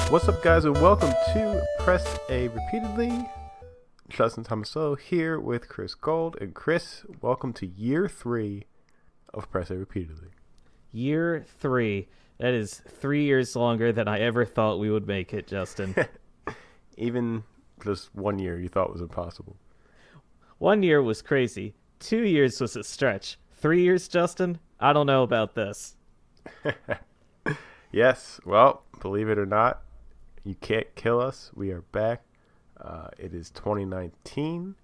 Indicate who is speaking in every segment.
Speaker 1: What's up, guys, and welcome to Press A Repeatedly. Justin Tomaso here with Chris Gold. And Chris, welcome to year 3 of Press A Repeatedly.
Speaker 2: Year 3. That is 3 years longer than I ever thought we would make it, Justin.
Speaker 1: Even just 1 year you thought was impossible.
Speaker 2: 1 year was crazy. 2 years was a stretch. 3 years, Justin? I don't know about this.
Speaker 1: Yes, well, believe it or not, you can't kill us. We are back. It is 2019.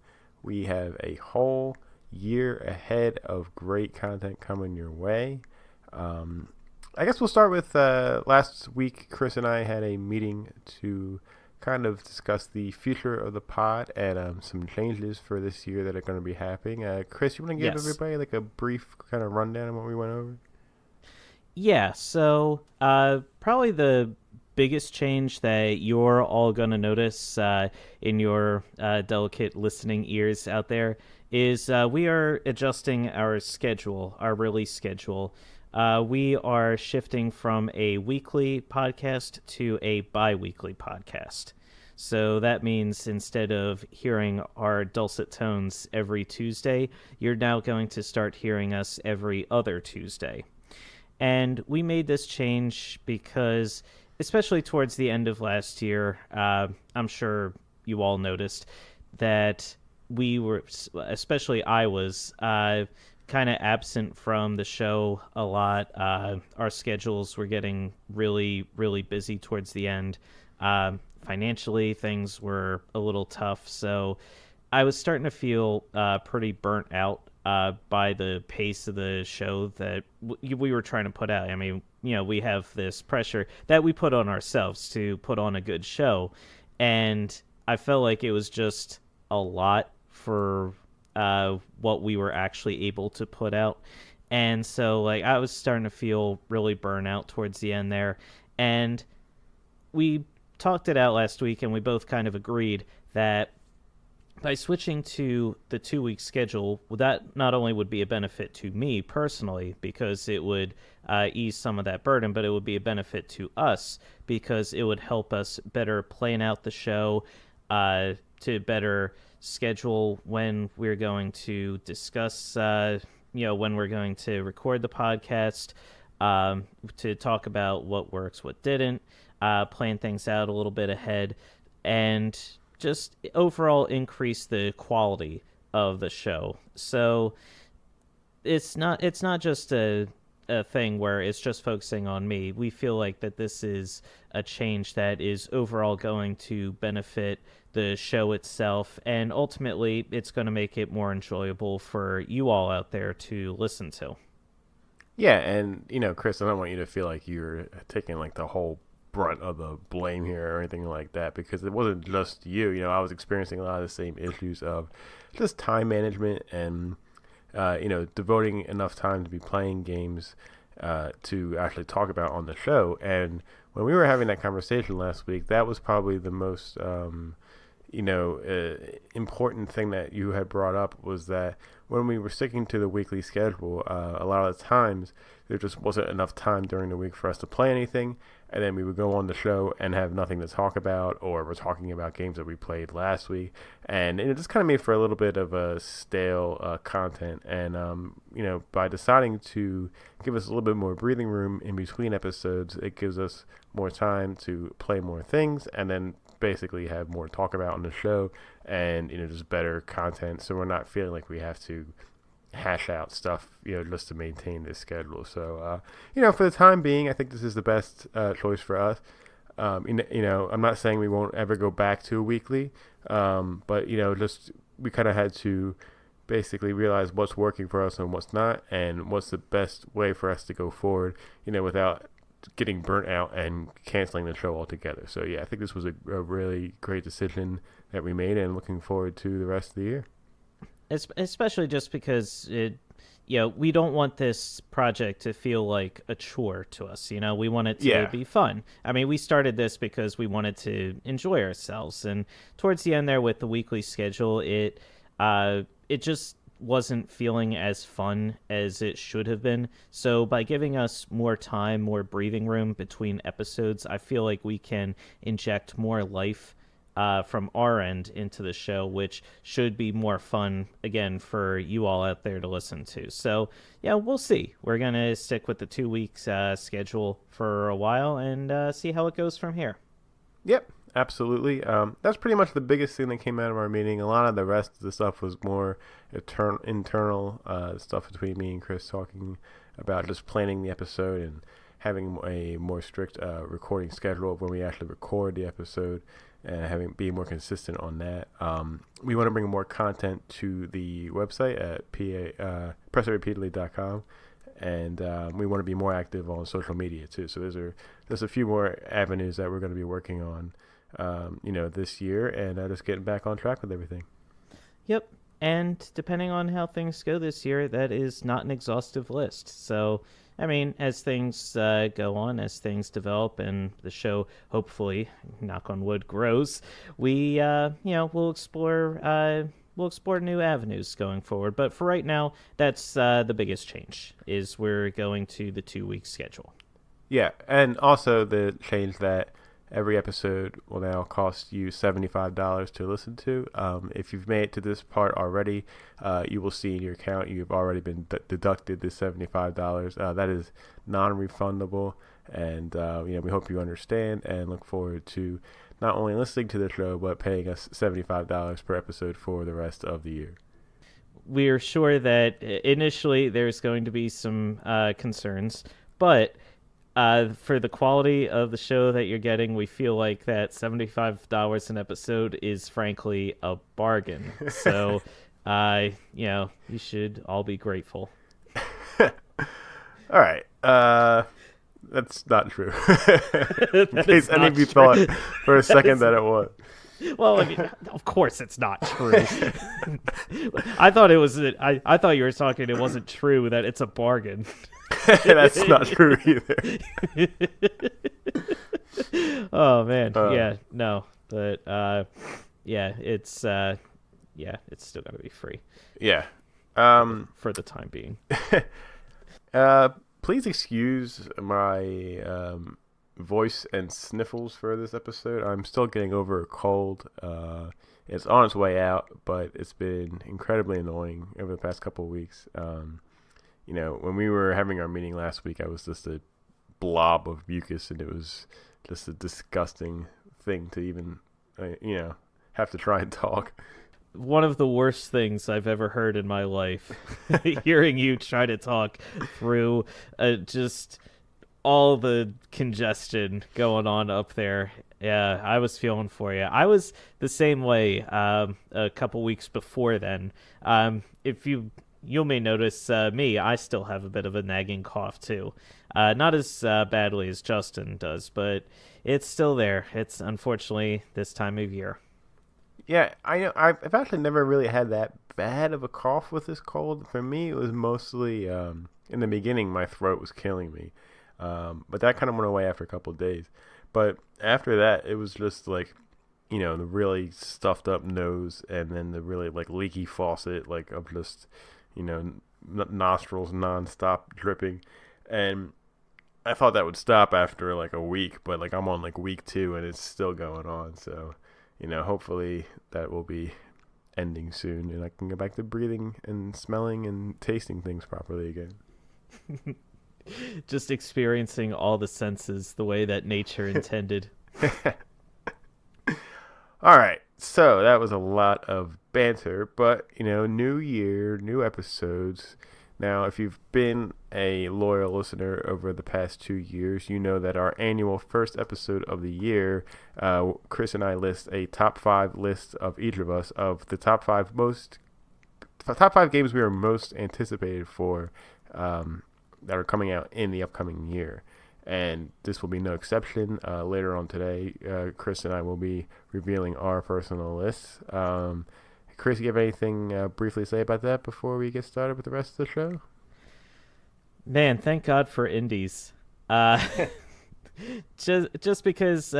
Speaker 1: We have a whole year ahead of great content coming your way. I guess we'll start with last week. Chris and I had a meeting to kind of discuss the future of the pod and some changes for this year that are going to be happening. Chris, you want to give everybody like a brief kind of rundown of what we went over?
Speaker 2: Yeah, so probably the biggest change that you're all going to notice in your delicate listening ears out there is we are adjusting our schedule, our release schedule. We are shifting from a weekly podcast to a bi-weekly podcast. So that means instead of hearing our dulcet tones every Tuesday, you're now going to start hearing us every other Tuesday. And we made this change because, especially towards the end of last year, I'm sure you all noticed that we were, especially I was, kind of absent from the show a lot. Our schedules were getting really, really busy towards the end. Financially, things were a little tough, so I was starting to feel pretty burnt out by the pace of the show that we were trying to put out. I mean, you know, we have this pressure that we put on ourselves to put on a good show, and I felt like it was just a lot for what we were actually able to put out. And so, like, I was starting to feel really burnt out towards the end there, and we talked it out last week, and we both kind of agreed that by switching to the 2-week schedule, that not only would be a benefit to me personally because it would ease some of that burden, but it would be a benefit to us because it would help us better plan out the show, to better schedule when we're going to discuss, when we're going to record the podcast, to talk about what works, what didn't, plan things out a little bit ahead, and just overall increase the quality of the show. So it's not just a thing where it's just focusing on me. We feel like that this is a change that is overall going to benefit the show itself, and ultimately it's going to make it more enjoyable for you all out there to listen to.
Speaker 1: Yeah, and Chris, I don't want you to feel like you're taking like the whole brunt of the blame here or anything like that, because it wasn't just you. I was experiencing a lot of the same issues of just time management and devoting enough time to be playing games to actually talk about on the show. And when we were having that conversation last week, that was probably the most important thing that you had brought up, was that when we were sticking to the weekly schedule, a lot of the times there just wasn't enough time during the week for us to play anything, and then we would go on the show and have nothing to talk about, or we're talking about games that we played last week, and it just kind of made for a little bit of a stale content. And by deciding to give us a little bit more breathing room in between episodes, it gives us more time to play more things and then basically have more to talk about on the show, and just better content, so we're not feeling like we have to hash out stuff just to maintain this schedule. So for the time being, I think this is the best choice for us. I'm not saying we won't ever go back to a weekly, but just we kind of had to basically realize what's working for us and what's not, and what's the best way for us to go forward without getting burnt out and canceling the show altogether. So yeah, I think this was a really great decision that we made, and looking forward to the rest of the year.
Speaker 2: Especially just because we don't want this project to feel like a chore to us. We want it to be fun. I mean, we started this because we wanted to enjoy ourselves, and towards the end there with the weekly schedule, it just wasn't feeling as fun as it should have been. So by giving us more time, more breathing room between episodes, I feel like we can inject more life from our end into the show, which should be more fun, again, for you all out there to listen to. So, yeah, we'll see. We're going to stick with the 2 weeks schedule for a while and see how it goes from here.
Speaker 1: Yep, absolutely. That's pretty much the biggest thing that came out of our meeting. A lot of the rest of the stuff was more internal stuff between me and Chris, talking about just planning the episode and having a more strict recording schedule of when we actually record the episode, and being more consistent on that. We want to bring more content to the website at pressitrepeatedly.com, and we want to be more active on social media too. So there's a few more avenues that we're going to be working on, this year, and just getting back on track with everything.
Speaker 2: Yep. And depending on how things go this year, that is not an exhaustive list. So, I mean, as things go on, as things develop, and the show hopefully, knock on wood, grows, we, we'll explore new avenues going forward. But for right now, that's the biggest change, is we're going to the 2-week schedule.
Speaker 1: Yeah, and also the change that every episode will now cost you $75 to listen to. If you've made it to this part already, you will see in your account you've already been deducted the $75. That is non-refundable, and we hope you understand and look forward to not only listening to the show but paying us $75 per episode for the rest of the year.
Speaker 2: We're sure that initially there's going to be some concerns, but for the quality of the show that you're getting, we feel like that $75 an episode is frankly a bargain. So, you should all be grateful.
Speaker 1: All right. That's not true. In case any of you thought for a second that it was.
Speaker 2: Well, I mean, of course it's not true. I thought it was. I thought you were talking. It wasn't true that it's a bargain.
Speaker 1: That's not true either.
Speaker 2: Oh man, yeah, no, but it's still gotta be free.
Speaker 1: Yeah,
Speaker 2: for the time being.
Speaker 1: Please excuse my voice and sniffles for this episode. I'm still getting over a cold. It's on its way out, but it's been incredibly annoying over the past couple of weeks. When we were having our meeting last week, I was just a blob of mucus, and it was just a disgusting thing to even, have to try and talk.
Speaker 2: One of the worst things I've ever heard in my life, hearing you try to talk through just all the congestion going on up there. Yeah, I was feeling for you. I was the same way a couple weeks before then. You may notice I still have a bit of a nagging cough too. Not as badly as Justin does, but it's still there. It's unfortunately this time of year.
Speaker 1: Yeah, I know. I've actually never really had that bad of a cough with this cold. For me, it was mostly in the beginning, my throat was killing me. But that kind of went away after a couple of days. But after that, it was just like, the really stuffed up nose, and then the really like leaky faucet, like of just, nostrils nonstop dripping. And I thought that would stop after like a week, but like I'm on like week 2 and it's still going on. So, hopefully that will be ending soon and I can go back to breathing and smelling and tasting things properly again.
Speaker 2: Just experiencing all the senses the way that nature intended.
Speaker 1: All right. So that was a lot of banter, but, new year, new episodes. Now, if you've been a loyal listener over the past 2 years, you know that our annual first episode of the year, Chris and I list a top 5 list of each of us of the top 5 games we are most anticipated for that are coming out in the upcoming year. And this will be no exception. Later on today, Chris and I will be revealing our personal lists. Chris, you have anything briefly to say about that before we get started with the rest of the show?
Speaker 2: Man, thank God for indies. Just because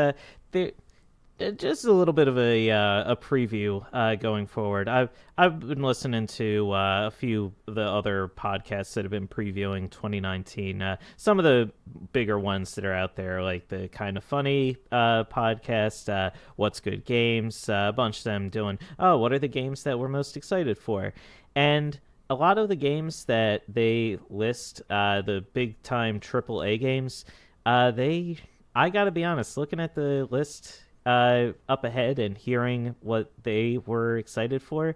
Speaker 2: Just a little bit of a preview going forward. I've been listening to a few of the other podcasts that have been previewing 2019. Some of the bigger ones that are out there, like the Kind of Funny podcast, What's Good Games, a bunch of them doing, oh, what are the games that we're most excited for? And a lot of the games that they list, the big time AAA games, I gotta be honest, looking at the list up ahead and hearing what they were excited for,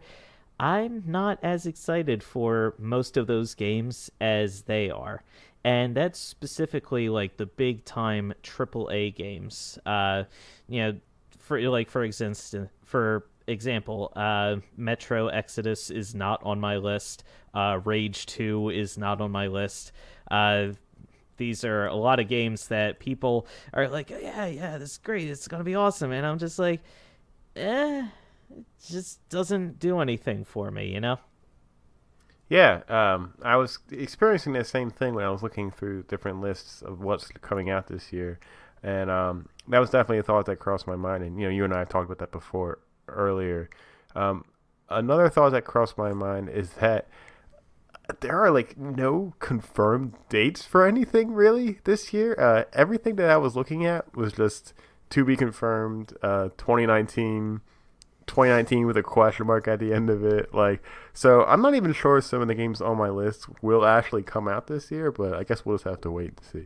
Speaker 2: I'm not as excited for most of those games as they are. And that's specifically like the big time AAA games. You know, for example, Metro Exodus is not on my list. Rage 2 is not on my list. These are a lot of games that people are like, yeah, this is great. It's going to be awesome. And I'm just like, it just doesn't do anything for me, you know?
Speaker 1: Yeah, I was experiencing the same thing when I was looking through different lists of what's coming out this year. And that was definitely a thought that crossed my mind. And, you and I have talked about that before earlier. Another thought that crossed my mind is that there are like no confirmed dates for anything really this year. Everything that I was looking at was just to be confirmed. 2019 with a question mark at the end of it. Like, so I'm not even sure some of the games on my list will actually come out this year, but I guess we'll just have to wait to see.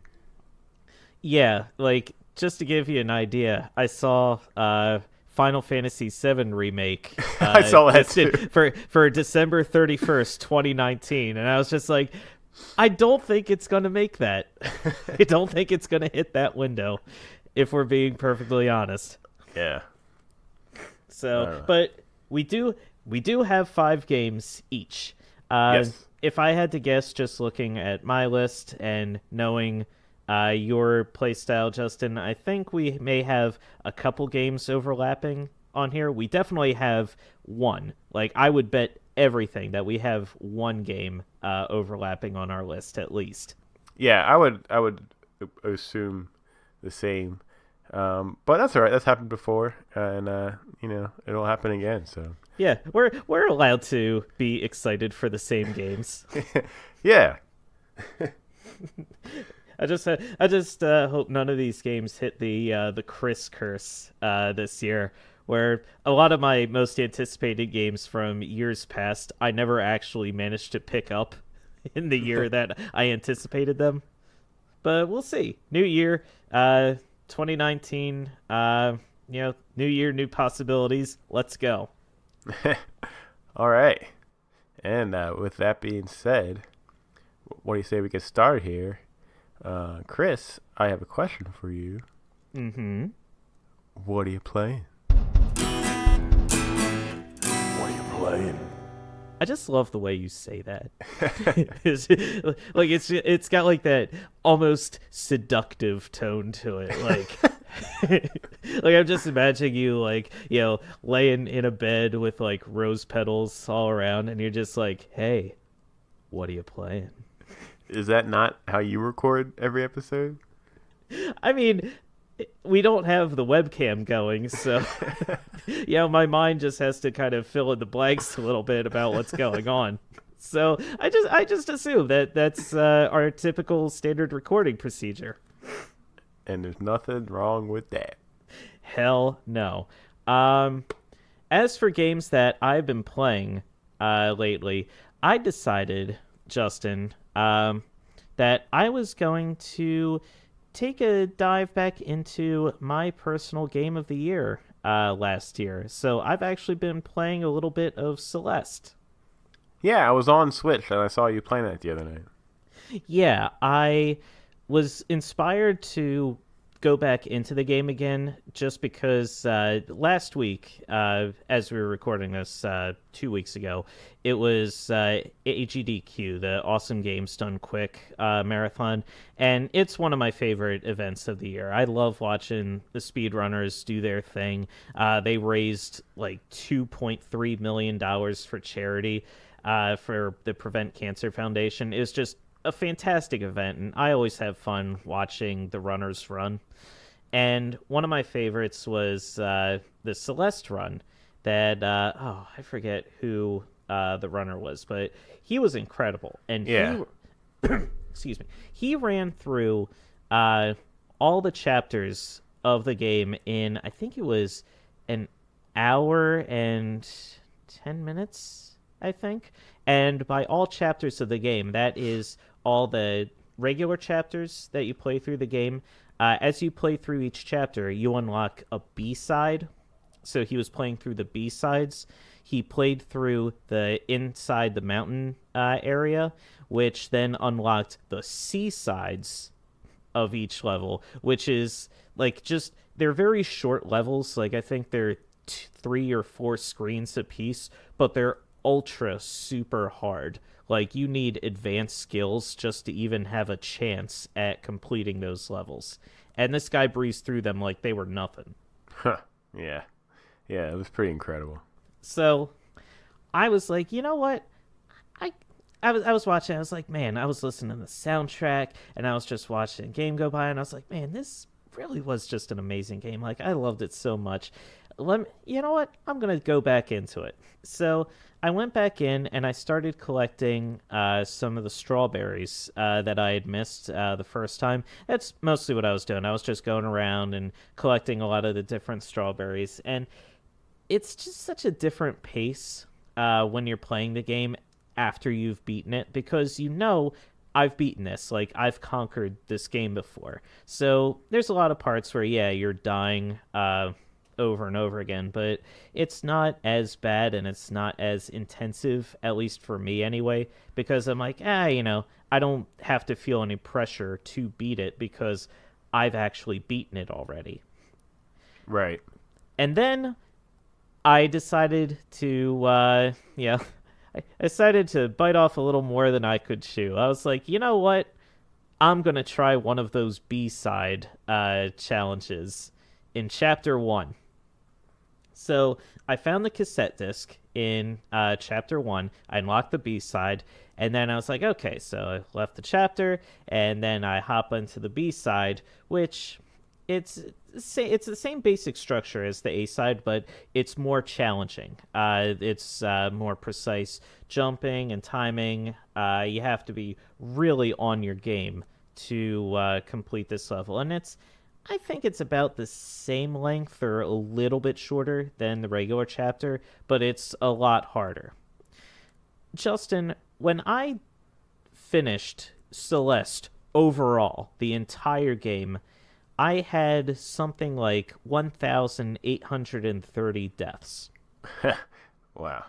Speaker 2: Yeah, like just to give you an idea, I saw Final Fantasy VII Remake.
Speaker 1: I saw that too.
Speaker 2: For December 31st, 2019. And I was just like, I don't think it's going to make that. I don't think it's going to hit that window, if we're being perfectly honest.
Speaker 1: Yeah.
Speaker 2: So, but we do have 5 games each.
Speaker 1: Yes.
Speaker 2: If I had to guess, just looking at my list and knowing your playstyle, Justin, I think we may have a couple games overlapping on here. We definitely have one. Like, I would bet everything that we have one game overlapping on our list at least.
Speaker 1: Yeah, I would assume the same. But that's all right. That's happened before, and it'll happen again. So
Speaker 2: yeah, we're allowed to be excited for the same games.
Speaker 1: Yeah.
Speaker 2: I just hope none of these games hit the Chris curse this year, where a lot of my most anticipated games from years past I never actually managed to pick up in the year that I anticipated them. But we'll see. New year, 2019. New year, new possibilities. Let's go.
Speaker 1: All right. And with that being said, what do you say we get started here? Chris, I have a question for you.
Speaker 2: Mm-hmm.
Speaker 1: What are you playing? What are you playing?
Speaker 2: I just love the way you say that. It's got like that almost seductive tone to it. Like, like I'm just imagining you like, laying in a bed with like rose petals all around, and you're just like, hey, what are you playing?
Speaker 1: Is that not how you record every episode?
Speaker 2: I mean, we don't have the webcam going, so my mind just has to kind of fill in the blanks a little bit about what's going on. So I just assume that's our typical standard recording procedure.
Speaker 1: And there's nothing wrong with that.
Speaker 2: Hell no. As for games that I've been playing lately, I decided, Justin, that I was going to take a dive back into my personal game of the year last year. So I've actually been playing a little bit of Celeste.
Speaker 1: Yeah, I was on Switch and I saw you playing that the other night.
Speaker 2: Yeah, I was inspired to go back into the game again just because last week, as we were recording this 2 weeks ago, it was AGDQ, the Awesome Games Done Quick marathon, and it's one of my favorite events of the year. I love watching the speedrunners do their thing. They raised like $2.3 million for charity for the Prevent Cancer Foundation. It was just a fantastic event, and I always have fun watching the runners run. And one of my favorites was the Celeste run that, I forget who the runner was, but he was incredible. And
Speaker 1: Yeah.
Speaker 2: excuse me, he ran through all the chapters of the game in, I think it was an hour and 10 minutes, I think. And by all chapters of the game, that is all the regular chapters that you play through the game. As you play through each chapter, you unlock a B-side. So he was playing through the B-sides. He played through the inside the mountain area, which then unlocked the C-sides of each level, which is like just, they're very short levels. Like I think they're 3 or 4 screens a piece, but they're ultra super hard. Like you need advanced skills just to even have a chance at completing those levels. And this guy breezed through them like they were nothing.
Speaker 1: Huh. Yeah. Yeah, it was pretty incredible.
Speaker 2: So I was like, you know what? I was watching, I was like, man, I was listening to the soundtrack and I was just watching the game go by and I was like, man, this really was just an amazing game. Like I loved it so much. You know what? I'm going to go back into it. So I went back in and I started collecting some of the strawberries that I had missed the first time. That's mostly what I was doing. I was just going around and collecting a lot of the different strawberries. And it's just such a different pace when you're playing the game after you've beaten it, because you know I've beaten this. Like, I've conquered this game before. So there's a lot of parts where, yeah, you're dying over and over again, but it's not as bad and it's not as intensive, at least for me anyway, because I'm like, you know, I don't have to feel any pressure to beat it because I've actually beaten it already.
Speaker 1: Right.
Speaker 2: And then I decided to, I decided to bite off a little more than I could chew. I was like, you know what? I'm going to try one of those B-side challenges in Chapter 1. So I found the cassette disc in Chapter 1. I unlocked the B-side, and then I was like, okay, so I left the chapter, and then I hop into the B-side, which it's the same basic structure as the A-side, but it's more challenging. It's more precise jumping and timing. You have to be really on your game to complete this level. And I think it's about the same length or a little bit shorter than the regular chapter, but it's a lot harder. Justin, when I finished Celeste overall, the entire game, I had something like 1,830 deaths.
Speaker 1: Wow.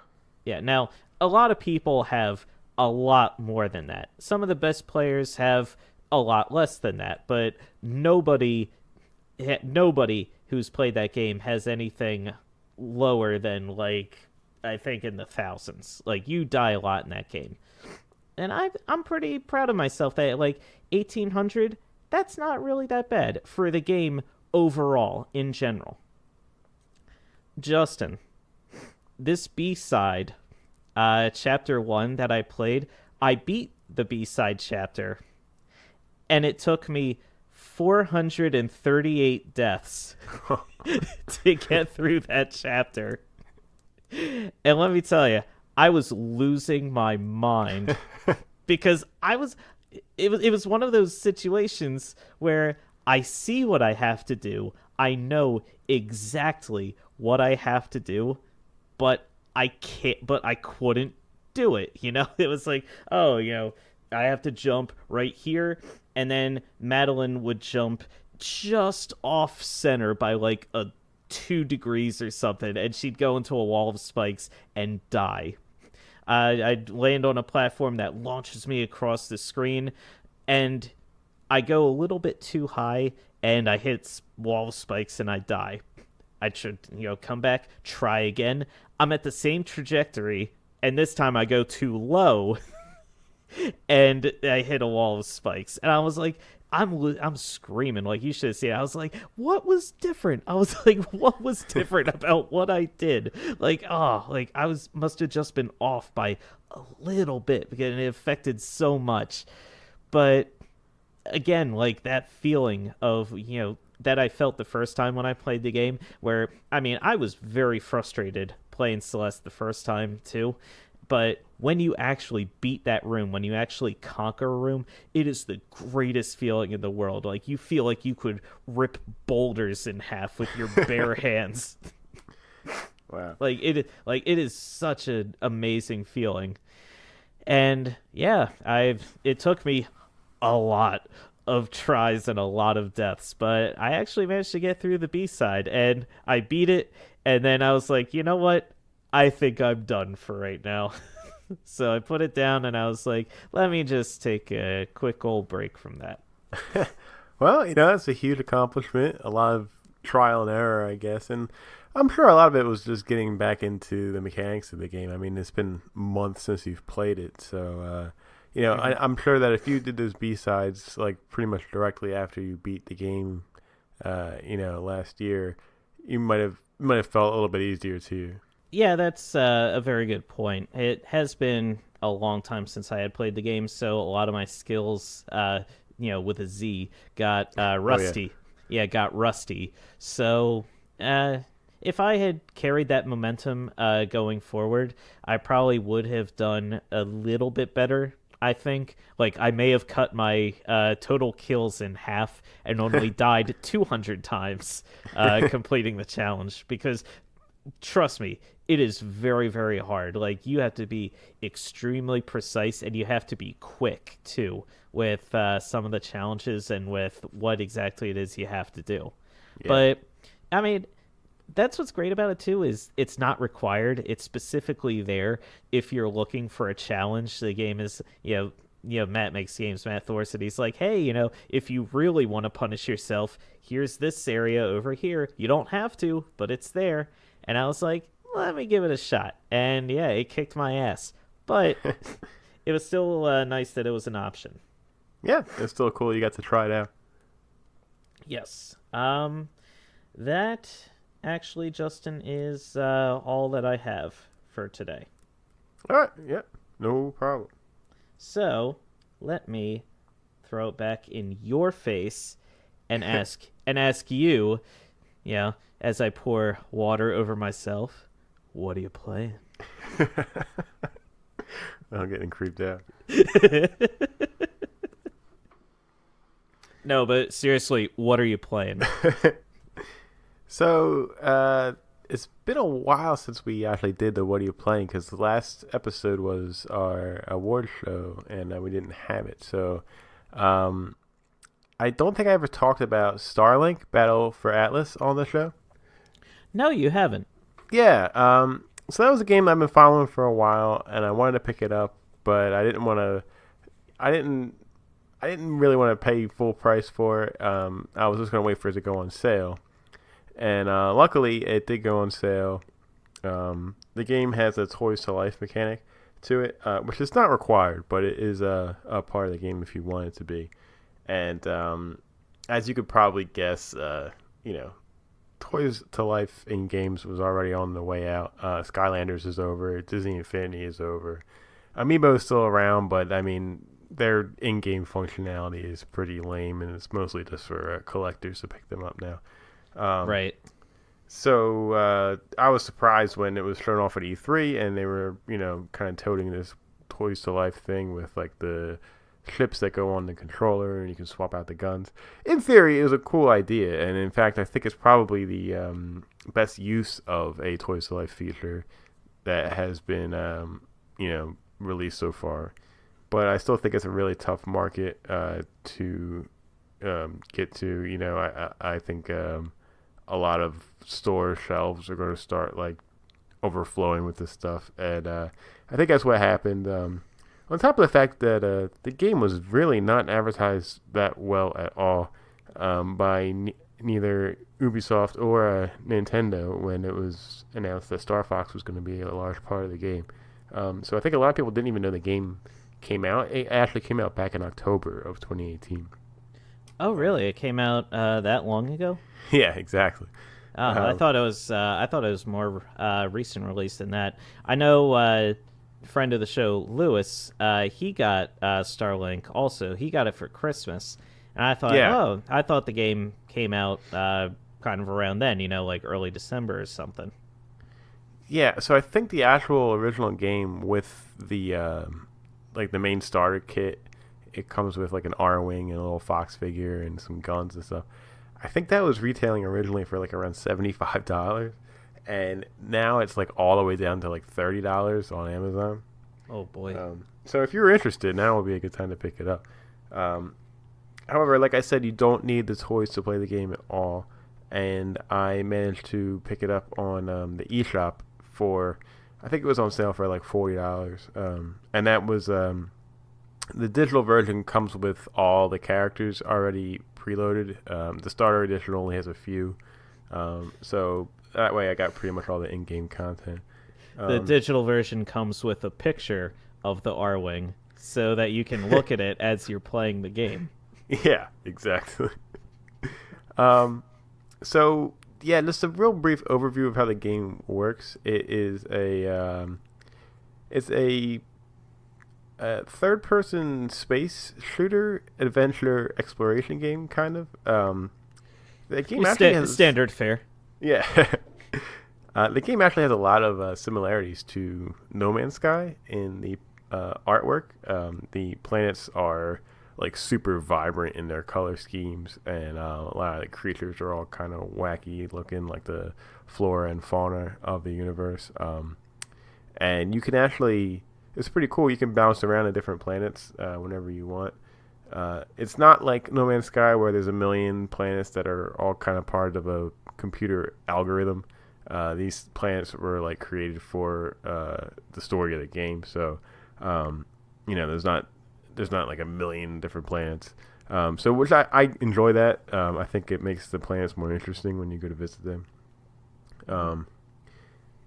Speaker 2: Yeah, now, a lot of people have a lot more than that. Some of the best players have a lot less than that, but nobody who's played that game has anything lower than, like, I think in the thousands. Like, you die a lot in that game. And I'm pretty proud of myself that, like, 1,800... that's not really that bad for the game overall, in general. Justin, this B-side, Chapter 1 that I played, I beat the B-side chapter, and it took me 438 deaths to get through that chapter. And let me tell you, I was losing my mind because it was one of those situations where I see what I have to do. I know exactly what I have to do, but I couldn't do it. You know, it was like, oh, you know, I have to jump right here. And then Madeline would jump just off center by like 2 degrees or something. And she'd go into a wall of spikes and die. I'd land on a platform that launches me across the screen, and I go a little bit too high, and I hit wall spikes, and I die. I should, come back, try again. I'm at the same trajectory, and this time I go too low, and I hit a wall of spikes. And I was like, I'm screaming. Like, you should have seen it. I was like, what was different? I was like, what was different about what I did? Like, I must have just been off by a little bit because it affected so much. But again, like that feeling of, that I felt the first time when I played the game, where, I mean, I was very frustrated playing Celeste the first time, too. But when you actually beat that room, when you actually conquer a room, it is the greatest feeling in the world. Like, you feel like you could rip boulders in half with your bare hands.
Speaker 1: Wow.
Speaker 2: Like, it is such an amazing feeling. And yeah, it took me a lot of tries and a lot of deaths, but I actually managed to get through the B-side, and I beat it, and then I was like, you know what? I think I'm done for right now. So I put it down, and I was like, let me just take a quick old break from that.
Speaker 1: Well, it's a huge accomplishment. A lot of trial and error, I guess. And I'm sure a lot of it was just getting back into the mechanics of the game. I mean, it's been months since you've played it. So, I'm sure that if you did those B-sides, like, pretty much directly after you beat the game, last year, you might have felt a little bit easier to you.
Speaker 2: Yeah, that's a very good point. It has been a long time since I had played the game, so a lot of my skills, with a Z, got rusty.
Speaker 1: Oh,
Speaker 2: yeah, got rusty. So if I had carried that momentum going forward, I probably would have done a little bit better, I think. Like, I may have cut my total kills in half and only died 200 times completing the challenge, because trust me, it is very, very hard. Like, you have to be extremely precise, and you have to be quick, too, with some of the challenges and with what exactly it is you have to do. Yeah. But, I mean, that's what's great about it, too, is it's not required. It's specifically there if you're looking for a challenge. The game is, Matt makes games, Matt Thorson. He's like, hey, if you really want to punish yourself, here's this area over here. You don't have to, but it's there. And I was like, let me give it a shot. And yeah, it kicked my ass. But it was still nice that it was an option.
Speaker 1: Yeah, it's still cool you got to try it out.
Speaker 2: Yes. That actually, Justin, is all that I have for today.
Speaker 1: All right. Yeah, no problem.
Speaker 2: So let me throw it back in your face and ask you, as I pour water over myself, what are you playing?
Speaker 1: I'm getting creeped out.
Speaker 2: No, but seriously, what are you playing?
Speaker 1: So, it's been a while since we actually did the What Are You Playing, because the last episode was our award show, and we didn't have it. So, I don't think I ever talked about Starlink Battle for Atlas on the show. No,
Speaker 2: you haven't.
Speaker 1: Yeah, so that was a game I've been following for a while, and I wanted to pick it up, but I didn't really want to pay full price for it. I was just going to wait for it to go on sale. And luckily, it did go on sale. The game has a Toys to Life mechanic to it, which is not required, but it is a part of the game if you want it to be. And as you could probably guess, Toys to Life in games was already on the way out. Skylanders is over. Disney Infinity is over. Amiibo is still around, but I mean, their in-game functionality is pretty lame, and it's mostly just for collectors to pick them up now.
Speaker 2: Right.
Speaker 1: So I was surprised when it was shown off at E3, and they were, kind of toting this Toys to Life thing with like the ships that go on the controller, and you can swap out the guns. In theory, it was a cool idea, and in fact, I think it's probably the best use of a Toys to Life feature that has been, released so far. But I still think it's a really tough market to get to. I think a lot of store shelves are going to start like overflowing with this stuff, and I think that's what happened. On top of the fact that the game was really not advertised that well at all by neither Ubisoft or Nintendo when it was announced that Star Fox was going to be a large part of the game. So I think a lot of people didn't even know the game came out. It actually came out back in October of 2018.
Speaker 2: Oh, really? It came out that long ago?
Speaker 1: Yeah, exactly.
Speaker 2: I thought it was more recent release than that. I know. Friend of the show, Lewis, he got Starlink also. He got it for Christmas, and I thought, I thought the game came out kind of around then, like early December or something.
Speaker 1: Yeah, so I think the actual original game with the like the main starter kit, it comes with like an R-wing and a little fox figure and some guns and stuff. I think that was retailing originally for like around $75, and now it's like all the way down to like $30 on Amazon.
Speaker 2: Oh boy.
Speaker 1: So if you're interested, now would be a good time to pick it up. However, like I said, you don't need the toys to play the game at all, and I managed to pick it up on the eShop for, I think it was on sale for like $40, and that was the digital version comes with all the characters already preloaded. The starter edition only has a few, so that way I got pretty much all the in-game content.
Speaker 2: The digital version comes with a picture of the R-Wing so that you can look at it as you're playing the game.
Speaker 1: Yeah, exactly. So yeah, just a real brief overview of how the game works. It is it's a third-person space shooter, adventure, exploration game, kind of. The game actually has
Speaker 2: standard fare.
Speaker 1: Yeah. The game actually has a lot of similarities to No Man's Sky in the artwork. The planets are like super vibrant in their color schemes, and a lot of the creatures are all kind of wacky looking, like the flora and fauna of the universe. And you can actually, it's pretty cool. You can bounce around to different planets whenever you want. It's not like No Man's Sky where there's a million planets that are all kind of part of a computer algorithm. These planets were like created for the story of the game, so there's not like a million different planets. So which I enjoy that. I think it makes the planets more interesting when you go to visit them.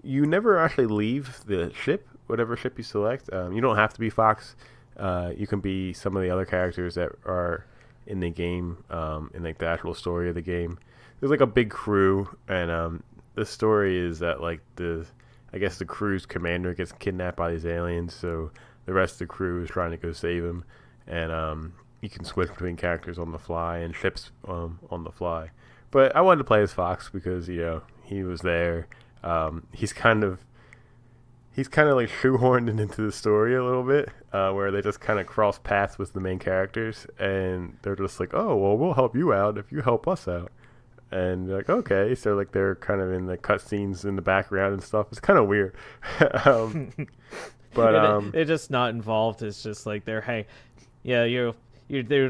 Speaker 1: You never actually leave the ship, whatever ship you select. You don't have to be Fox. You can be some of the other characters that are in the game, in like the actual story of the game. There's like a big crew, and the story is that like I guess the crew's commander gets kidnapped by these aliens, so the rest of the crew is trying to go save him, and you can switch between characters on the fly and ships on the fly. But I wanted to play as Fox because he was there. He's kind of like shoehorned into the story a little bit, where they just kind of cross paths with the main characters, and they're just like, oh well, we'll help you out if you help us out. And like, okay, so like they're kind of in the cutscenes in the background and stuff. It's kind of weird, but
Speaker 2: they're just not involved. It's just like you're doing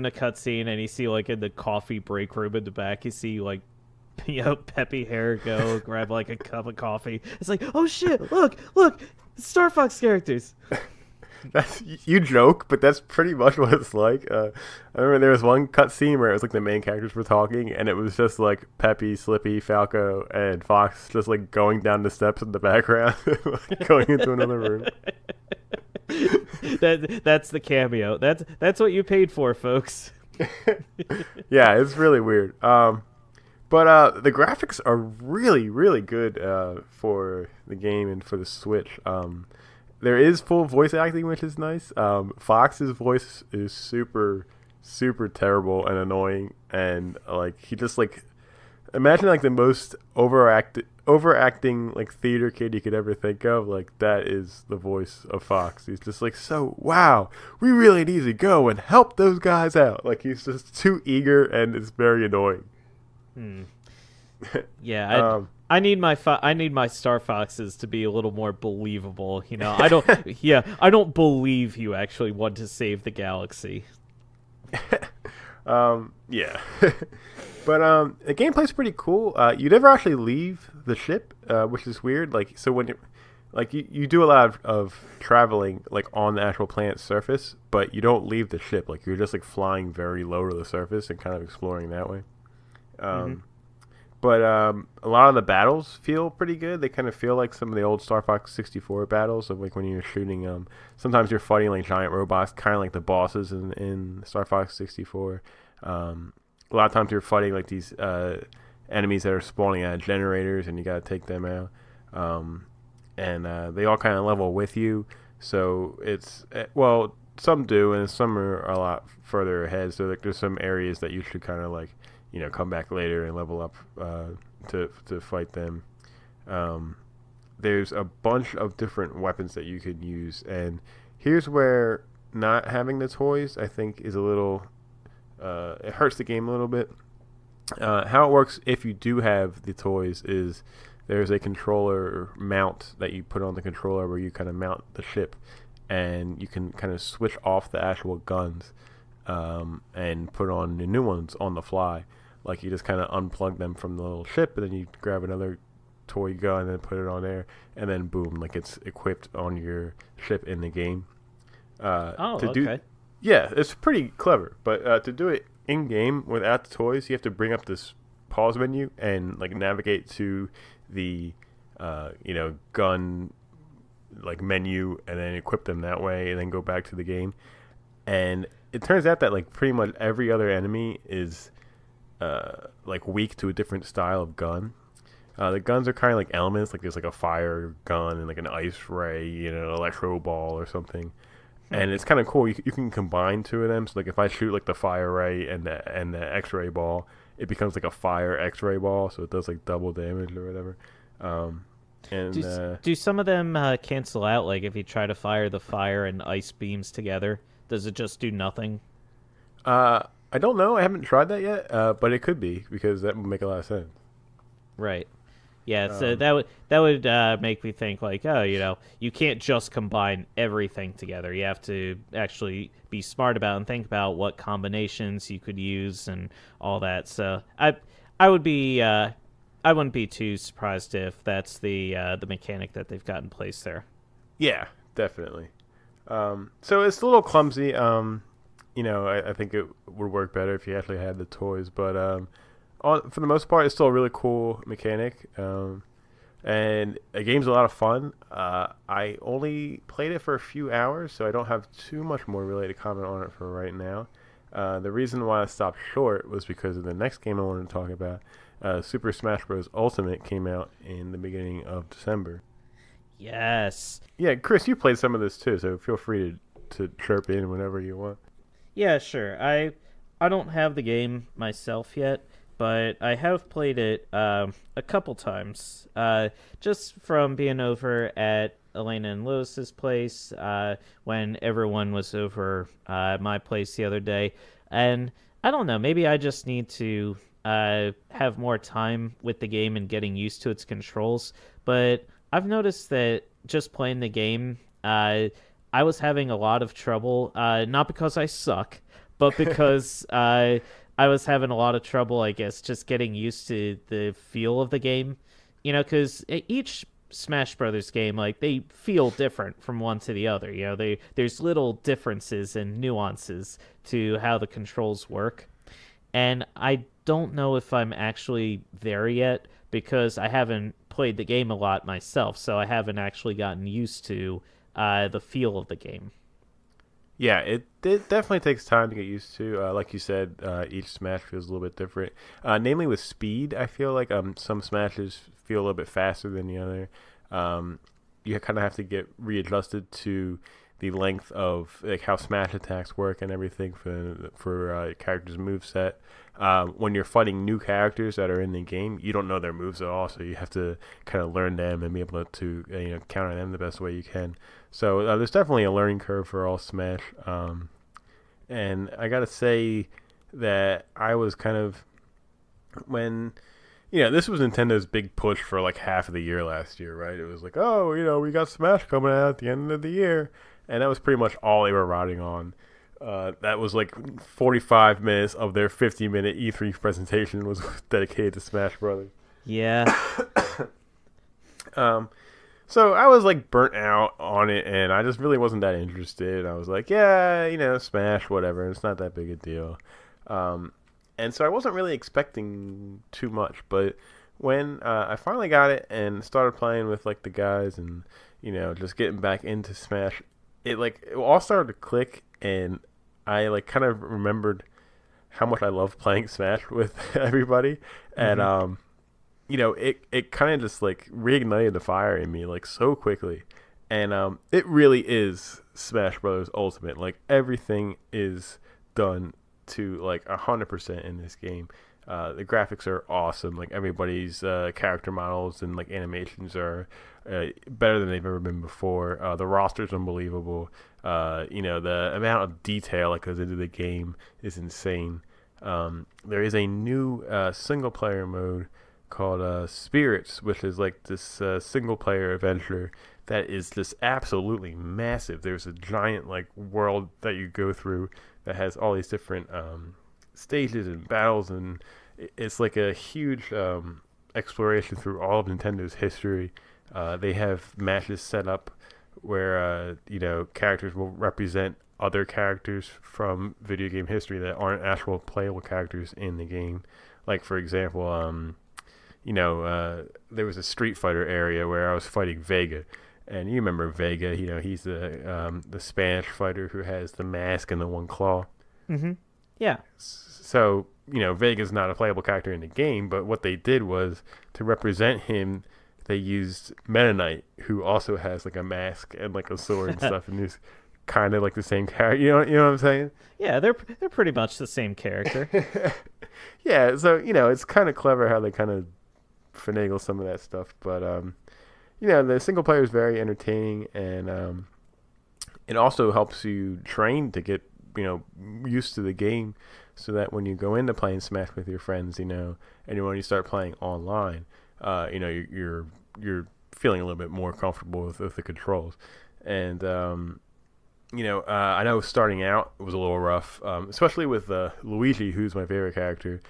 Speaker 2: a cutscene, and you see like in the coffee break room in the back, you see like Peppy Hair go grab like a cup of coffee. It's like, oh shit, look, Star Fox characters.
Speaker 1: You joke, but that's pretty much what it's like. I remember there was one cutscene where it was like the main characters were talking, and it was just like Peppy, Slippy, Falco, and Fox just like going down the steps in the background, going into another room.
Speaker 2: That's the cameo. That's what you paid for, folks.
Speaker 1: Yeah, it's really weird. But the graphics are really, really good for the game and for the Switch. There is full voice acting, which is nice. Fox's voice is super, super terrible and annoying, and like he just like, imagine like the most overacting like theater kid you could ever think of. Like that is the voice of Fox. He's just like, so wow, we really need to go and help those guys out. Like he's just too eager, and it's very annoying.
Speaker 2: Yeah, I need my Star Foxes to be a little more believable. I don't believe you actually want to save the galaxy.
Speaker 1: Yeah. But the gameplay's pretty cool. You never actually leave the ship, which is weird. Like, so when you do a lot of traveling like on the actual planet's surface, but you don't leave the ship. Like you're just like flying very low to the surface and kind of exploring that way. But a lot of the battles feel pretty good. They kind of feel like some of the old Star Fox 64 battles of like when you're shooting. Sometimes you're fighting like giant robots, kind of like the bosses in Star Fox 64. A lot of times you're fighting like these enemies that are spawning out of generators, and you got to take them out. And they all kind of level with you. So it's some do, and some are a lot further ahead. So like, there's some areas that you should kind of like, come back later and level up to fight them. There's a bunch of different weapons that you could use, and here's where not having the toys, I think, is a little. It hurts the game a little bit. How it works if you do have the toys is there's a controller mount that you put on the controller where you kind of mount the ship, and you can kind of switch off the actual guns and put on the new ones on the fly. Like you just kind of unplug them from the little ship, and then you grab another toy gun and put it on there, and then boom, like it's equipped on your ship in the game.
Speaker 2: Okay.
Speaker 1: Yeah, it's pretty clever, but to do it in game without the toys, you have to bring up this pause menu and like navigate to the gun like menu, and then equip them that way, and then go back to the game. And it turns out that like pretty much every other enemy is like weak to a different style of gun. The guns are kind of like elements, like there's like a fire gun and like an ice ray, electro ball or something. And it's kind of cool. You can combine two of them. So like if I shoot like the fire ray and the X-ray ball, it becomes like a fire X-ray ball, so it does like double damage or whatever.
Speaker 2: Do some of them cancel out? Like if you try to fire the fire and ice beams together, does it just do nothing?
Speaker 1: I don't know. I haven't tried that yet, but it could be, because that would make a lot of sense.
Speaker 2: Right. Yeah, so that would make me think like, you can't just combine everything together. You have to actually be smart about and think about what combinations you could use and all that. So I wouldn't be too surprised if that's the mechanic that they've got in place there.
Speaker 1: Yeah, definitely. So it's a little clumsy. I think it would work better if you actually had the toys, but for the most part, it's still a really cool mechanic, and the game's a lot of fun. I only played it for a few hours, so I don't have too much more really to comment on it for right now. The reason why I stopped short was because of the next game I wanted to talk about. Super Smash Bros. Ultimate came out in the beginning of December.
Speaker 2: Yes.
Speaker 1: Yeah, Chris, you played some of this too, so feel free to chirp in whenever you want.
Speaker 2: Yeah, sure. I don't have the game myself yet, but I have played it a couple times, just from being over at Elena and Lewis's place when everyone was over at my place the other day. And I don't know, maybe I just need to have more time with the game and getting used to its controls. But I've noticed that just playing the game, I was having a lot of trouble, not because I suck, but because I was having a lot of trouble, I guess, just getting used to the feel of the game. Because each Smash Brothers game, like, they feel different from one to the other. There's little differences and nuances to how the controls work. And I don't know if I'm actually there yet, because I haven't played the game a lot myself, so I haven't actually gotten used to the feel of the game.
Speaker 1: Yeah, it definitely takes time to get used to. Like you said, each Smash feels a little bit different. Namely with speed, I feel like some Smashes feel a little bit faster than the other. You kind of have to get readjusted to the length of like how smash attacks work and everything for characters' moveset. When you're fighting new characters that are in the game, you don't know their moves at all, so you have to kind of learn them and be able to counter them the best way you can. So there's definitely a learning curve for all Smash. And I gotta say that I was kind of, when this was Nintendo's big push for like half of the year last year, right? It was like, we got Smash coming out at the end of the year. And that was pretty much all they were riding on. That was like 45 minutes of their 50-minute E3 presentation was dedicated to Smash Brothers.
Speaker 2: Yeah.
Speaker 1: So I was like burnt out on it, and I just really wasn't that interested. I was like, yeah, Smash, whatever. It's not that big a deal. And so I wasn't really expecting too much. But when I finally got it and started playing with like the guys and just getting back into Smash, it all started to click, and I like kind of remembered how much I love playing Smash with everybody, and it kind of just like reignited the fire in me like so quickly, And it really is Smash Brothers Ultimate. Like everything is done to like 100% in this game. The graphics are awesome. Like everybody's character models and like animations are better than they've ever been before. The roster's unbelievable. The amount of detail that goes into the game is insane. There is a new single player mode called Spirits, which is like this single player adventure that is just absolutely massive. There's a giant like world that you go through that has all these different stages and battles, and it's like a huge exploration through all of Nintendo's history. They have matches set up where characters will represent other characters from video game history that aren't actual playable characters in the game. Like for example, there was a Street Fighter area where I was fighting Vega. And you remember Vega, he's the Spanish fighter who has the mask and the one claw.
Speaker 2: Mm-hmm. Yeah.
Speaker 1: So, Vega's not a playable character in the game, but what they did was, to represent him, they used Meta Knight, who also has like a mask and like a sword and stuff, and he's kind of like the same character. You know what I'm saying? Yeah,
Speaker 2: they're pretty much the same character.
Speaker 1: Yeah, so, it's kind of clever how they kind of finagle some of that stuff, but the single player is very entertaining, and it also helps you train to get used to the game, so that when you go into playing Smash with your friends, and when you start playing online, you're feeling a little bit more comfortable with the controls. And I know starting out it was a little rough, especially with Luigi, who's my favorite character.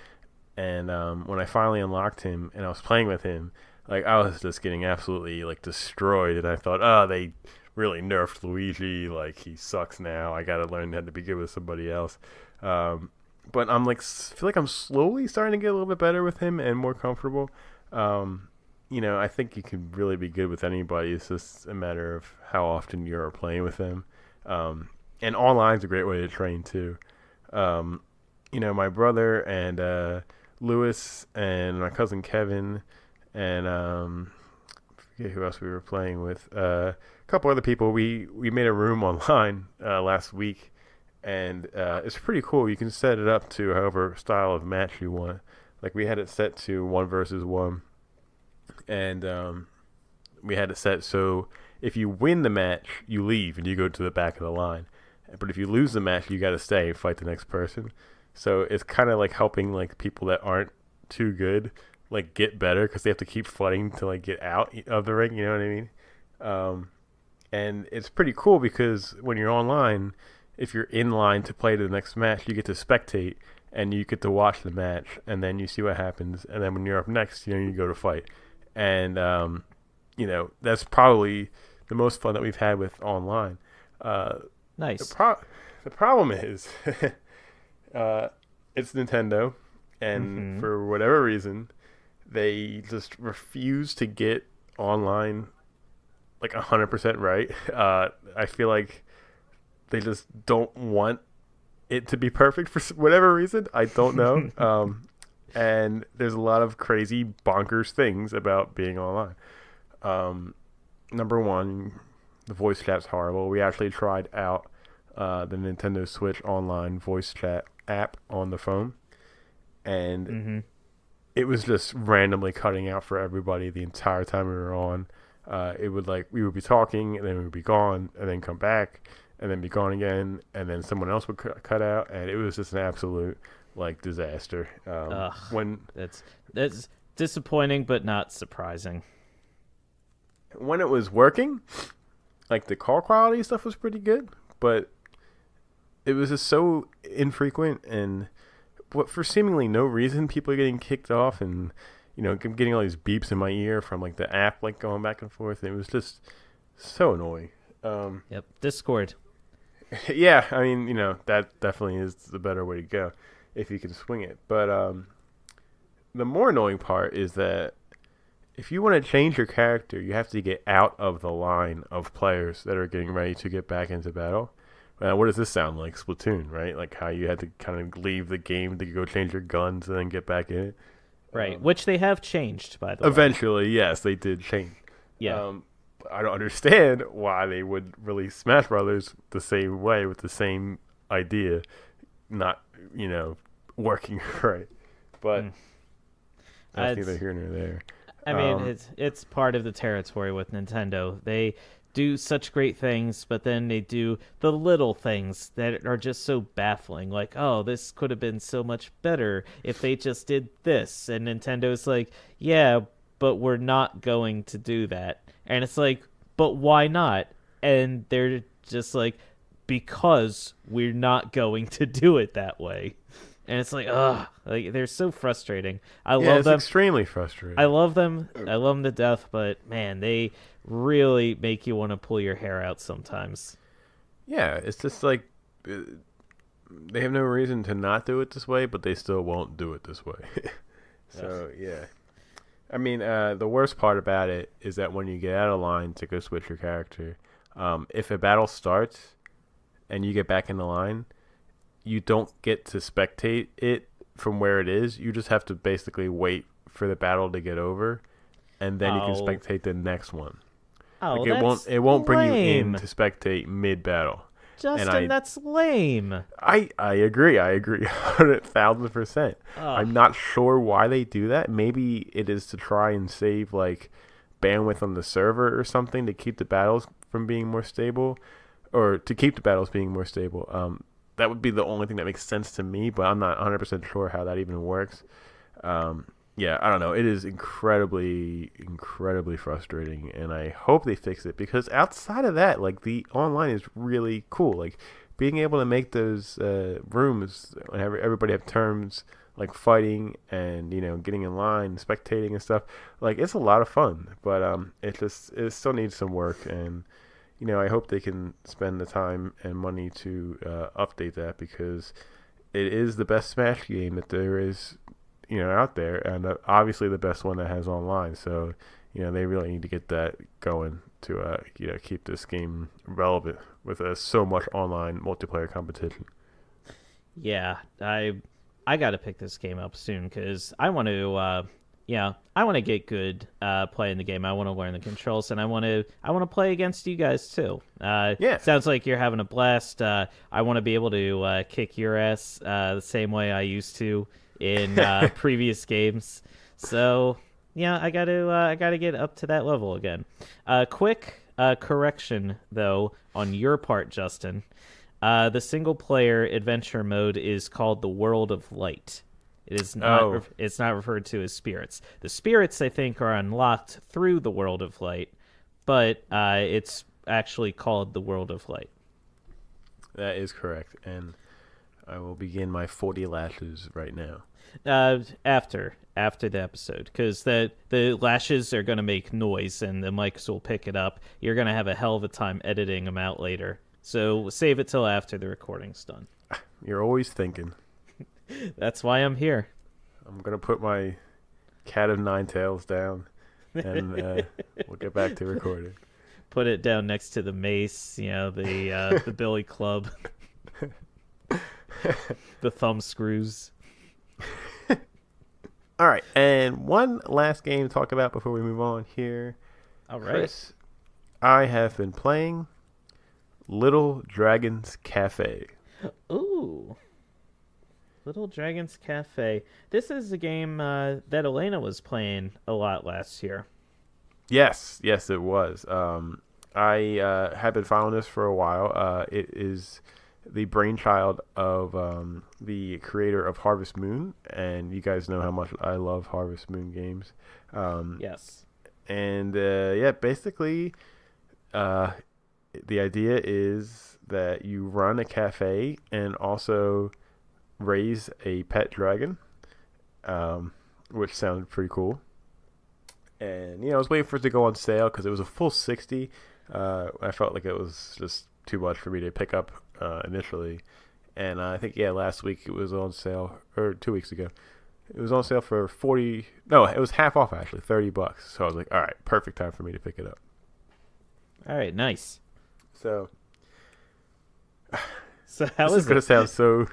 Speaker 1: And when I finally unlocked him and I was playing with him, like I was just getting absolutely like destroyed, and I thought, oh, they really nerfed Luigi. Like he sucks now. I gotta learn how to be good with somebody else. But I'm like, feel like I'm slowly starting to get a little bit better with him and more comfortable. I think you can really be good with anybody. It's just a matter of how often you're playing with them. And online's a great way to train too. My brother and Lewis and my cousin Kevin and I forget who else we were playing with. A couple other people. We made a room online last week, and it's pretty cool. You can set it up to however style of match you want. Like we had it set to 1 versus 1, and we had it set so if you win the match, you leave and you go to the back of the line. But if you lose the match, you got to stay and fight the next person. So it's kind of like helping like people that aren't too good like get better, because they have to keep fighting to like get out of the ring. You know what I mean? And it's pretty cool because when you're online, if you're in line to play the next match, you get to spectate and you get to watch the match, and then you see what happens. And then when you're up next, you go to fight. And that's probably the most fun that we've had with online.
Speaker 2: Nice.
Speaker 1: The problem is, it's Nintendo, and for whatever reason, they just refuse to get online like 100% right. I feel like they just don't want it to be perfect for whatever reason. I don't know. And there's a lot of crazy bonkers things about being online. Number one, the voice chat's horrible. We actually tried out the Nintendo Switch online voice chat app on the phone, and it was just randomly cutting out for everybody the entire time we were on. It would we would be talking, and then we would be gone, and then come back, and then be gone again, and then someone else would cut out, and it was just an absolute disaster. When
Speaker 2: that's disappointing, but not surprising.
Speaker 1: When it was working, like the call quality stuff was pretty good, but it was just so infrequent, and for seemingly no reason, people are getting kicked off, and getting all these beeps in my ear from the app going back and forth. And it was just so annoying.
Speaker 2: Yep, Discord.
Speaker 1: Yeah, I mean, that definitely is the better way to go if you can swing it. But the more annoying part is that if you want to change your character, you have to get out of the line of players that are getting ready to get back into battle. What does this sound like? Splatoon, right? Like how you had to kind of leave the game to go change your guns and then get back in it.
Speaker 2: Right, which they have changed, by the way.
Speaker 1: Eventually, yes, they did change.
Speaker 2: Yeah.
Speaker 1: I don't understand why they would release Smash Brothers the same way with the same idea, not working right. But that's neither here nor there.
Speaker 2: I mean, it's part of the territory with Nintendo. They do such great things, but then they do the little things that are just so baffling. Like, oh, this could have been so much better if they just did this. And Nintendo's like, yeah, but we're not going to do that. And it's like, but why not? And they're just like, because we're not going to do it that way. And it's like, ugh, like they're so frustrating. I love them.
Speaker 1: Extremely frustrating.
Speaker 2: I love them. I love them to death, but man, they really make you want to pull your hair out sometimes.
Speaker 1: Yeah, it's just like they have no reason to not do it this way, but they still won't do it this way. So, yeah. I mean, the worst part about it is that when you get out of line to go switch your character, if a battle starts and you get back in the line, you don't get to spectate it from where it is. You just have to basically wait for the battle to get over, and then you can spectate the next one.
Speaker 2: Oh,
Speaker 1: like it won't bring you in to spectate mid battle.
Speaker 2: Justin, that's lame.
Speaker 1: I agree. 100,000%. I'm not sure why they do that. Maybe it is to try and save like bandwidth on the server or something to keep the battles from being more stable, or to keep the battles being more stable. That would be the only thing that makes sense to me, but I'm not 100% sure how that even works. Yeah, I don't know. It is incredibly, incredibly frustrating, and I hope they fix it, because outside of that, like, the online is really cool. Like, being able to make those rooms, everybody have terms, like fighting and, getting in line, spectating and stuff, like, it's a lot of fun, but it still needs some work, and I hope they can spend the time and money to update that, because it is the best Smash game that there is, out there, and obviously the best one that has online. So, they really need to get that going to, keep this game relevant with so much online multiplayer competition.
Speaker 2: Yeah, I got to pick this game up soon, because I want to. I want to get good playing the game. I want to learn the controls, and I want to play against you guys too.
Speaker 1: Yeah.
Speaker 2: Sounds like you're having a blast. I want to be able to kick your ass the same way I used to in previous games. So yeah, I gotta get up to that level again. Quick correction though on your part, Justin. The single player adventure mode is called the World of Light. It is not. It's not referred to as spirits. The spirits, I think, are unlocked through the World of Light, but it's actually called the World of Light.
Speaker 1: That is correct, and I will begin my 40 lashes right now.
Speaker 2: After the episode, because the lashes are going to make noise, and the mics will pick it up. You're going to have a hell of a time editing them out later, so save it till after the recording's done.
Speaker 1: You're always thinking.
Speaker 2: That's why I'm here.
Speaker 1: I'm going to put my cat of nine tails down, and we'll get back to recording.
Speaker 2: Put it down next to the mace, the billy club, the thumb screws.
Speaker 1: All right, and one last game to talk about before we move on here.
Speaker 2: All right.
Speaker 1: Chris, I have been playing Little Dragon's Cafe.
Speaker 2: Ooh. Little Dragon's Cafe. This is a game that Elena was playing a lot last year. Yes,
Speaker 1: it was. I have been following this for a while. It is the brainchild of the creator of Harvest Moon, and you guys know how much I love Harvest Moon games.
Speaker 2: Yes.
Speaker 1: And basically, the idea is that you run a cafe and also raise a pet dragon, which sounded pretty cool. And I was waiting for it to go on sale because it was a full $60. I felt like it was just too much for me to pick up initially, and I think last week it was on sale, or 2 weeks ago it was on sale for 40. No, it was half off actually, $30. So I was like, all right, perfect time for me to pick it up.
Speaker 2: All right, nice.
Speaker 1: So
Speaker 2: how
Speaker 1: this is gonna sound so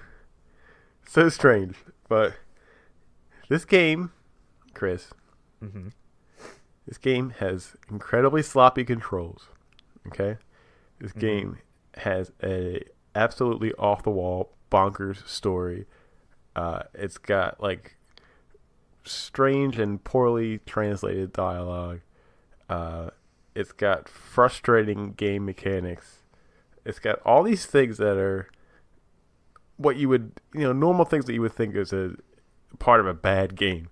Speaker 1: strange, but this game, Chris, This game has incredibly sloppy controls. Okay, this game has a absolutely off the wall bonkers story. It's got like strange and poorly translated dialogue. It's got frustrating game mechanics. It's got all these things that are what you would, normal things that you would think is a part of a bad game.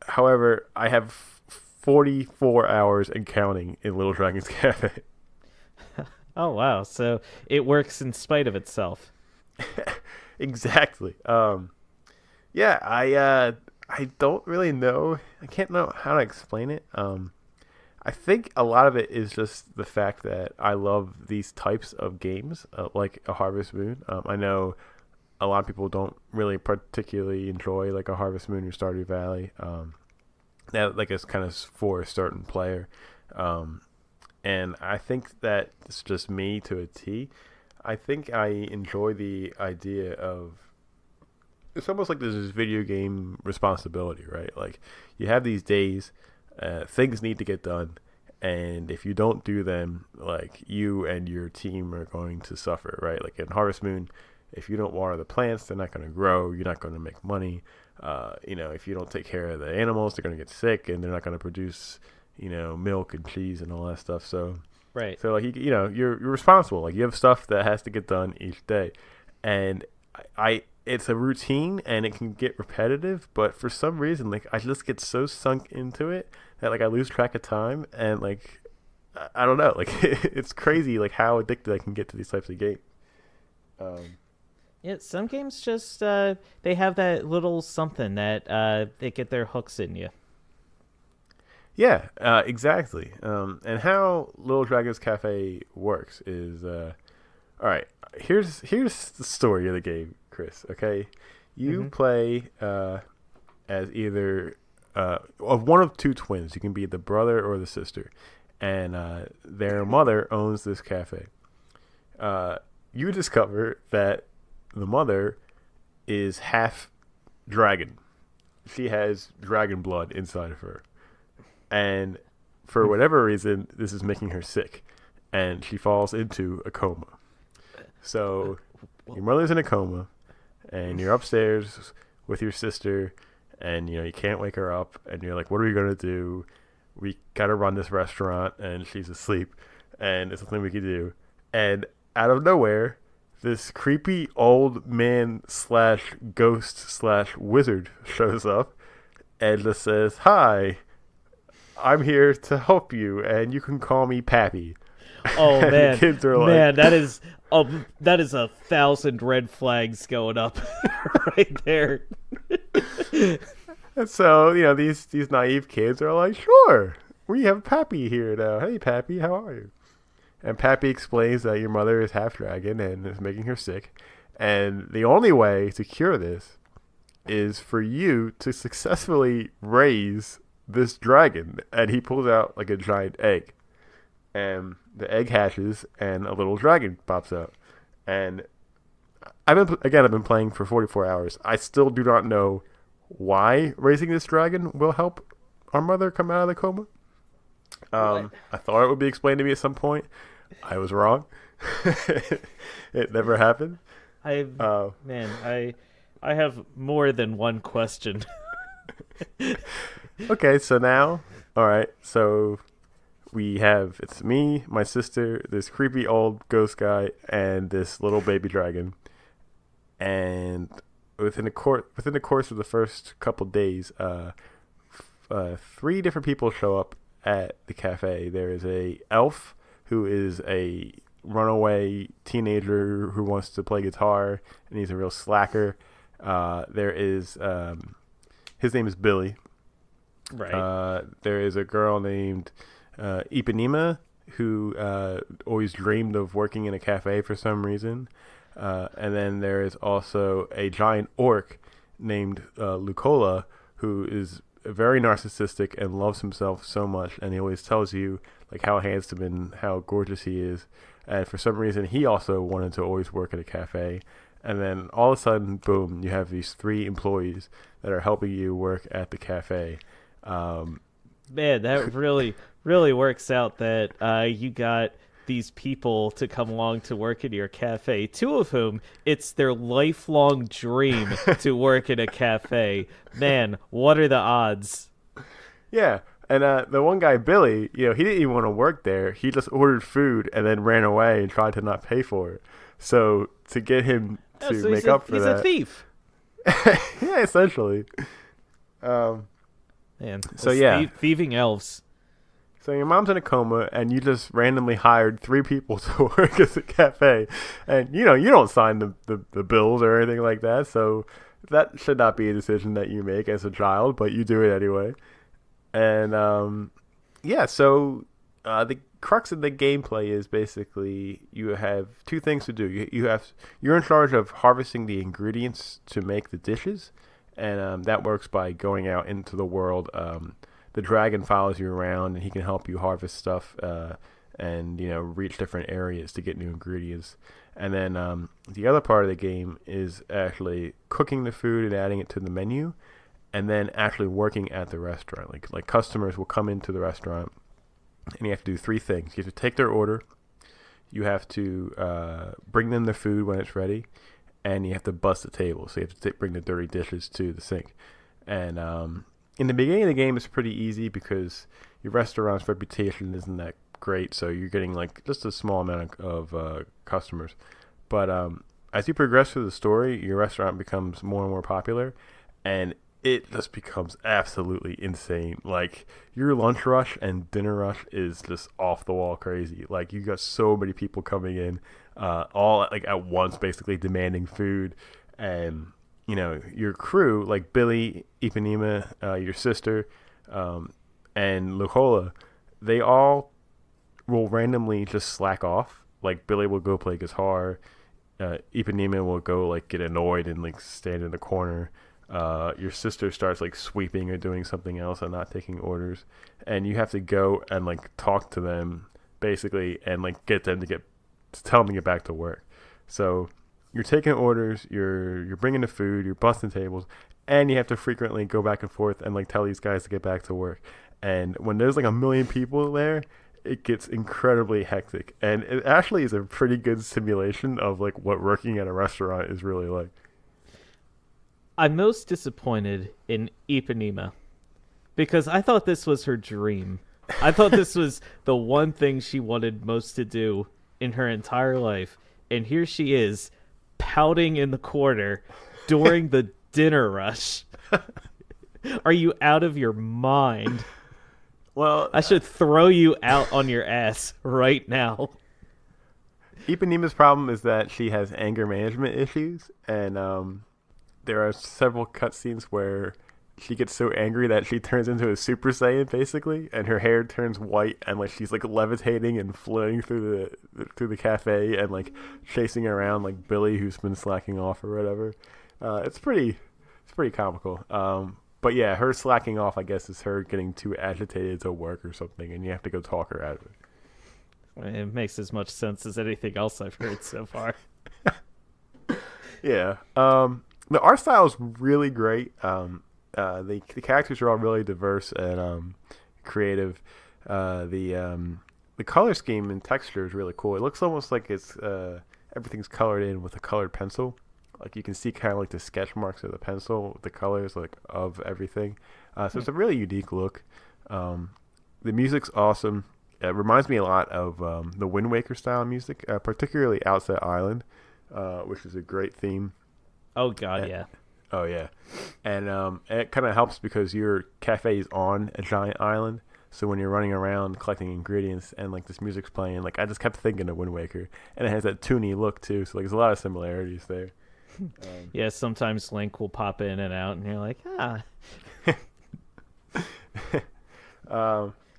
Speaker 1: However, I have 44 hours and counting in Little Dragon's Cafe.
Speaker 2: Oh wow! So it works in spite of itself.
Speaker 1: Exactly. Yeah, I don't really know. I can't know how to explain it. I think a lot of it is just the fact that I love these types of games, like a Harvest Moon. I know a lot of people don't really particularly enjoy like a Harvest Moon or Stardew Valley. That like is kind of for a certain player, and I think that it's just me to a T. I think I enjoy the idea of it's almost like there's this video game responsibility, right? Like you have these days, things need to get done, and if you don't do them, like you and your team are going to suffer, right? Like in Harvest Moon, if you don't water the plants, they're not going to grow. You're not going to make money. If you don't take care of the animals, they're going to get sick, and they're not going to produce, milk and cheese and all that stuff. So,
Speaker 2: right.
Speaker 1: So like you're responsible. Like you have stuff that has to get done each day, and it's a routine and it can get repetitive. But for some reason, like I just get so sunk into it that like I lose track of time, and like I don't know, like it's crazy like how addicted I can get to these types of games.
Speaker 2: Yeah, some games just they have that little something that they get their hooks in you.
Speaker 1: Yeah, exactly. And how Little Dragon's Cafe works is, all right. Here's the story of the game, Chris. Okay, you play as either of one of two twins. You can be the brother or the sister, and their mother owns this cafe. You discover that the mother is half dragon. She has dragon blood inside of her. And for whatever reason, this is making her sick. And she falls into a coma. So your mother's in a coma. And you're upstairs with your sister. And, you can't wake her up. And you're like, what are we going to do? We got to run this restaurant. And she's asleep. And it's something we could do. And out of nowhere, this creepy old man / ghost / wizard shows up and just says, "Hi, I'm here to help you, and you can call me Pappy."
Speaker 2: Oh man,
Speaker 1: kids are
Speaker 2: man, that is 1,000 red flags going up right there.
Speaker 1: And so these naive kids are like, "Sure, we have Pappy here now. Hey, Pappy, how are you?" And Pappy explains that your mother is half dragon and is making her sick. And the only way to cure this is for you to successfully raise this dragon. And he pulls out like a giant egg. And the egg hatches and a little dragon pops out. And I've been playing for 44 hours. I still do not know why raising this dragon will help our mother come out of the coma. I thought it would be explained to me at some point. I was wrong. It never happened.
Speaker 2: I have more than one question.
Speaker 1: Okay, so now, all right. So it's me, my sister, this creepy old ghost guy, and this little baby dragon. And within the course of the first couple days, 3 different people show up at the cafe. There is a elf who is a runaway teenager who wants to play guitar, and he's a real slacker. There is his name is Billy.
Speaker 2: Right.
Speaker 1: There is a girl named Ipanema who always dreamed of working in a cafe for some reason. And then there is also a giant orc named Lucola, who is very narcissistic and loves himself so much, and he always tells you like how handsome and how gorgeous he is. And for some reason, he also wanted to always work at a cafe. And then all of a sudden, boom, you have these 3 employees that are helping you work at the cafe.
Speaker 2: Man, that really works out that you got these people to come along to work in your cafe, two of whom it's their lifelong dream to work in a cafe. Man, what are the odds?
Speaker 1: Yeah, and the one guy, Billy, he didn't even want to work there. He just ordered food and then ran away and tried to not pay for it. So to get him
Speaker 2: Oh,
Speaker 1: to
Speaker 2: so
Speaker 1: make up for
Speaker 2: he's
Speaker 1: that,
Speaker 2: a thief.
Speaker 1: yeah, essentially. Um,
Speaker 2: Man,
Speaker 1: So, yeah.
Speaker 2: thieving elves.
Speaker 1: so your mom's in a coma, and you just randomly hired 3 people to work at the cafe, and you don't sign the bills or anything like that. So that should not be a decision that you make as a child, but you do it anyway. And yeah, so the crux of the gameplay is basically you have 2 things to do. You're in charge of harvesting the ingredients to make the dishes, and that works by going out into the world. The dragon follows you around, and he can help you harvest stuff and reach different areas to get new ingredients. And then the other part of the game is actually cooking the food and adding it to the menu, and then actually working at the restaurant. Like customers will come into the restaurant, and you have to do 3 things. You have to take their order, you have to bring them the food when it's ready, and you have to bust the table. So you have to bring the dirty dishes to the sink. And in the beginning of the game, it's pretty easy because your restaurant's reputation isn't that great, so you're getting like just a small amount of customers. But as you progress through the story, your restaurant becomes more and more popular, and it just becomes absolutely insane. Like your lunch rush and dinner rush is just off the wall crazy. Like you got so many people coming in, all like at once, basically demanding food, and your crew, like Billy, Ipanema, your sister, and Lucola, they all will randomly just slack off. Like Billy will go play guitar, Ipanema will go like get annoyed and like stand in the corner. Your sister starts like sweeping or doing something else and not taking orders, and you have to go and like talk to them basically and like get them to tell them to get back to work. So you're taking orders, you're bringing the food, you're busting tables, and you have to frequently go back and forth and like tell these guys to get back to work. And when there's like a million people there, it gets incredibly hectic, and it actually is a pretty good simulation of like what working at a restaurant is really like.
Speaker 2: I'm most disappointed in Ipanema because I thought this was her dream. I thought this was the one thing she wanted most to do in her entire life, and here she is pouting in the corner during the dinner rush. Are you out of your mind?
Speaker 1: Well,
Speaker 2: I should throw you out on your ass right now.
Speaker 1: Ipanema's problem is that she has anger management issues, and there are several cutscenes where she gets so angry that she turns into a Super Saiyan, basically, and her hair turns white, and like she's like levitating and floating through the cafe and like chasing around like Billy, who's been slacking off or whatever. It's pretty comical. But yeah, her slacking off, I guess, is her getting too agitated to work or something, and you have to go talk her out of it.
Speaker 2: It makes as much sense as anything else I've heard so far.
Speaker 1: Yeah. The art style is really great. The characters are all really diverse and creative. The color scheme and texture is really cool. It looks almost like it's everything's colored in with a colored pencil. Like you can see kind of like the sketch marks of the pencil, the colors like of everything. So it's a really unique look. The music's awesome. It reminds me a lot of the Wind Waker style music, particularly Outset Island, which is a great theme.
Speaker 2: Oh God, yeah.
Speaker 1: Oh yeah, and it kind of helps because your cafe is on a giant island. So when you're running around collecting ingredients and like this music's playing, like I just kept thinking of Wind Waker, and it has that toony look too. So like there's a lot of similarities there.
Speaker 2: Yeah, sometimes Link will pop in and out, and you're like, ah.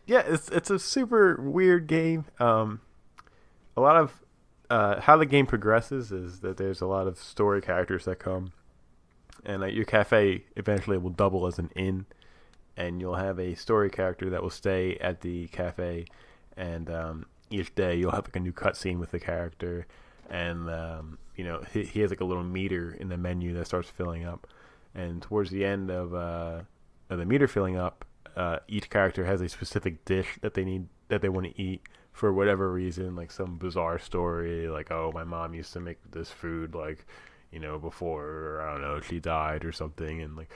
Speaker 1: Yeah, it's a super weird game. A lot of how the game progresses is that there's a lot of story characters that come, and your cafe eventually will double as an inn, and you'll have a story character that will stay at the cafe, and each day you'll have like a new cutscene with the character, and he has like a little meter in the menu that starts filling up, and towards the end of the meter filling up, each character has a specific dish that they want to eat for whatever reason, like some bizarre story, like, oh, my mom used to make this food, like, before, I don't know, she died or something, and like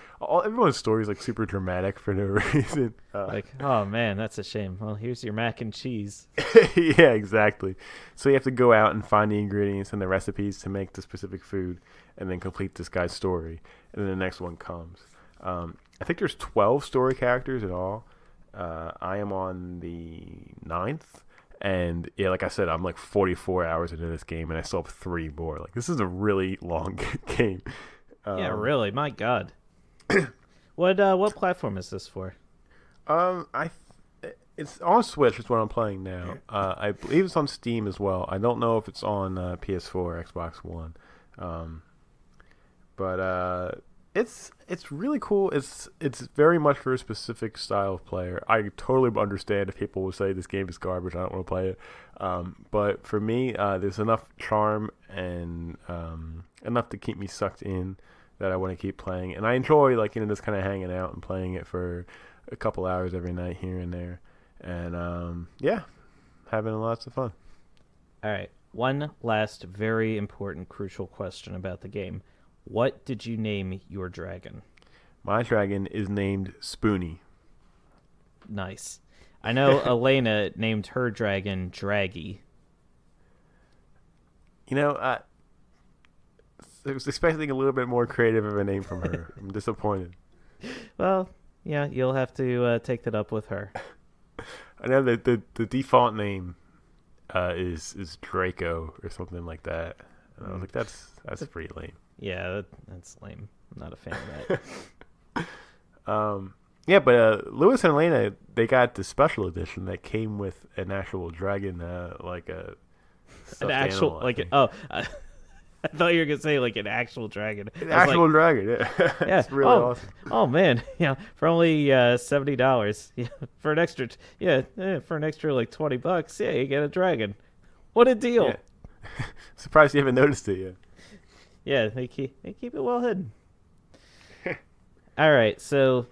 Speaker 1: everyone's story is like super dramatic for no reason.
Speaker 2: Like, oh man, that's a shame. Well, here's your mac and cheese.
Speaker 1: Yeah, exactly. So you have to go out and find the ingredients and the recipes to make the specific food, and then complete this guy's story, and then the next one comes. I think there's 12 story characters in all. I am on the 9th. And yeah, like I said, I'm like 44 hours into this game, and I still have 3 more. Like, this is a really long game.
Speaker 2: Yeah, really. My God. What platform is this for?
Speaker 1: It's on Switch. Is what I'm playing now. I believe it's on Steam as well. I don't know if it's on PS4 or Xbox One. But it's really cool. It's very much for a specific style of player. I totally understand if people will say this game is garbage, I don't want to play it. But for me, there's enough charm and enough to keep me sucked in that I want to keep playing. And I enjoy just kind of hanging out and playing it for a couple hours every night here and there. And yeah, having lots of fun.
Speaker 2: All right. One last very important, crucial question about the game. What did you name your dragon?
Speaker 1: My dragon is named Spoonie.
Speaker 2: Nice. I know Elena named her dragon Draggy.
Speaker 1: I was expecting a little bit more creative of a name from her. I'm disappointed.
Speaker 2: Well, yeah, you'll have to take that up with her.
Speaker 1: I know that the default name is Draco or something like that. And I was like, that's pretty lame.
Speaker 2: Yeah, that's lame. I'm not a fan of
Speaker 1: that. Yeah, but Lewis and Elena, they got the special edition that came with an actual dragon, like a
Speaker 2: an actual
Speaker 1: animal,
Speaker 2: I thought you were gonna say like an actual dragon.
Speaker 1: An actual dragon, yeah.
Speaker 2: Yeah,
Speaker 1: it's really awesome.
Speaker 2: Oh man, yeah, for only $70, yeah, for an extra, for an extra like $20, yeah, you get a dragon. What a deal!
Speaker 1: Yeah. Surprised you haven't noticed it yet.
Speaker 2: Yeah, they keep it well hidden. All right, so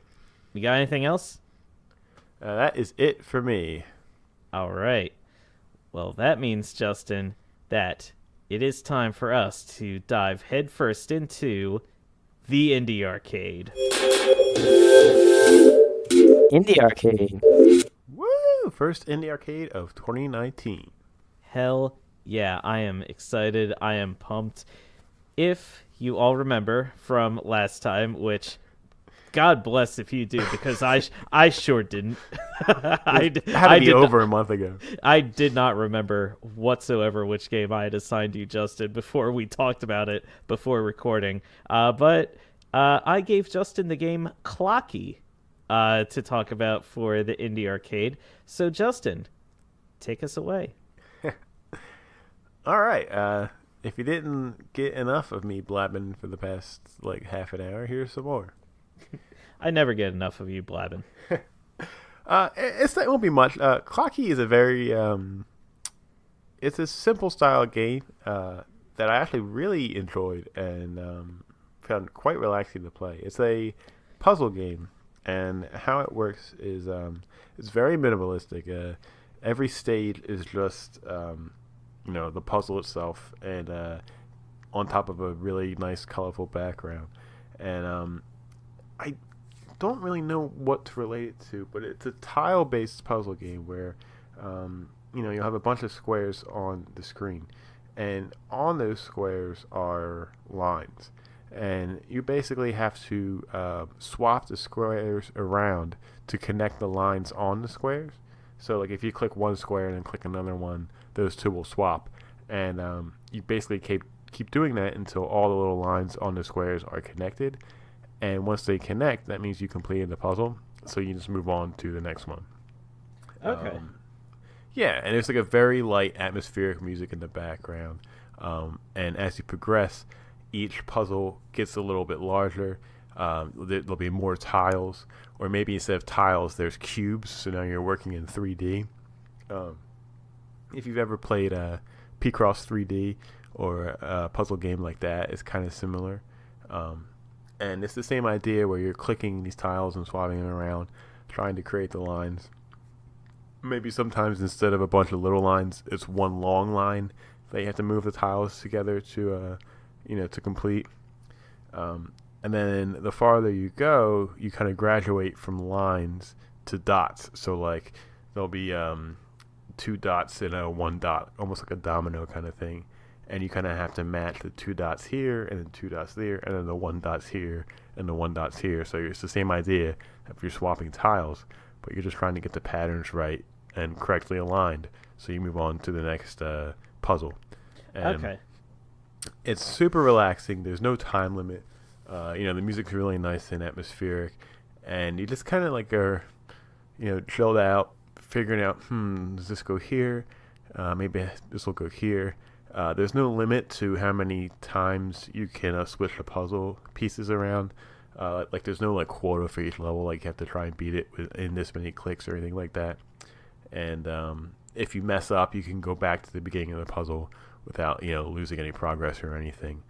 Speaker 2: you got anything else?
Speaker 1: That is it for me.
Speaker 2: All right. Well, that means, Justin, that it is time for us to dive headfirst into the Indie Arcade.
Speaker 3: Indie Arcade.
Speaker 1: Woo! First Indie Arcade of 2019.
Speaker 2: Hell yeah, I am excited. I am pumped. If you all remember from last time, which God bless if you do, because I sure didn't.
Speaker 1: It had to be over a month ago.
Speaker 2: I did not remember whatsoever which game I had assigned you, Justin, before we talked about it before recording. But I gave Justin the game Klocki to talk about for the Indie Arcade. So, Justin, take us away.
Speaker 1: All right. If you didn't get enough of me blabbing for the past half an hour, here's some more.
Speaker 2: I never get enough of you blabbing.
Speaker 1: It won't be much. Klocki is a very it's a simple style game that I actually really enjoyed and found quite relaxing to play. It's a puzzle game, and how it works is it's very minimalistic. Every stage is just the puzzle itself, and on top of a really nice, colorful background. And I don't really know what to relate it to, but it's a tile-based puzzle game where you'll have a bunch of squares on the screen, and on those squares are lines, and you basically have to swap the squares around to connect the lines on the squares. So if you click one square and then click another one, those two will swap, and you basically keep doing that until all the little lines on the squares are connected. And once they connect, that means you completed the puzzle, so you just move on to the next one.
Speaker 2: Okay.
Speaker 1: Yeah, and there's a very light atmospheric music in the background, and as you progress, each puzzle gets a little bit larger. There'll be more tiles, or maybe instead of tiles, there's cubes, so now you're working in 3D. If you've ever played P-Cross 3D or a puzzle game like that, it's kind of similar. And it's the same idea where you're clicking these tiles and swapping them around, trying to create the lines. Maybe sometimes instead of a bunch of little lines, it's one long line that you have to move the tiles together to, to complete. And then the farther you go, you kind of graduate from lines to dots. So like there'll be 2 dots and a 1 dot, almost like a domino kind of thing. And you kind of have to match the 2 dots here and then 2 dots there and then the 1 dots here and the 1 dots here. So it's the same idea if you're swapping tiles, but you're just trying to get the patterns right and correctly aligned. So you move on to the next puzzle. And
Speaker 2: okay.
Speaker 1: It's super relaxing. There's no time limit. The music's really nice and atmospheric, and you just kind of like are, chilled out, figuring out, does this go here? Maybe this will go here. There's no limit to how many times you can switch the puzzle pieces around. Like there's no like quota for each level. Like you have to try and beat it in this many clicks or anything like that. And if you mess up, you can go back to the beginning of the puzzle without losing any progress or anything.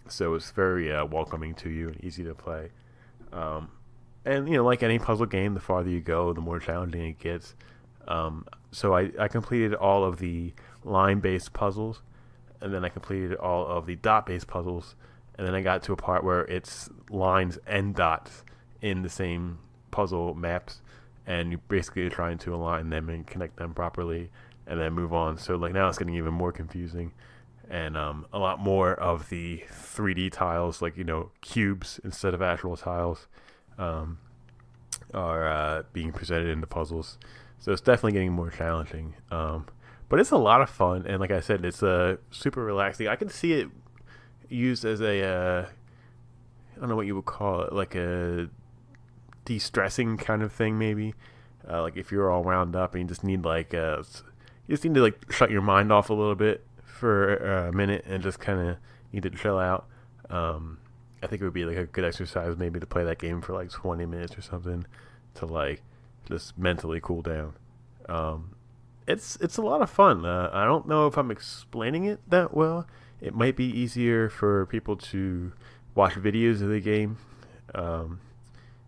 Speaker 1: So it's very welcoming to you and easy to play. And like any puzzle game, the farther you go, the more challenging it gets. So I completed all of the line-based puzzles, and then I completed all of the dot-based puzzles, and then I got to a part where it's lines and dots in the same puzzle maps, and you're basically trying to align them and connect them properly, and then move on. So like now it's getting even more confusing, and a lot more of the 3D tiles, like cubes instead of actual tiles, are being presented in the puzzles. So it's definitely getting more challenging. But it's a lot of fun, and like I said, it's super relaxing. I can see it used as a I don't know what you would call it, like a de-stressing kind of thing, maybe. Like if you're all wound up and you just need you just need to like shut your mind off a little bit for a minute and just kind of need to chill out. I think it would be like a good exercise maybe to play that game for like 20 minutes or something to like just mentally cool down. It's a lot of fun. I don't know if I'm explaining it that well. It might be easier for people to watch videos of the game.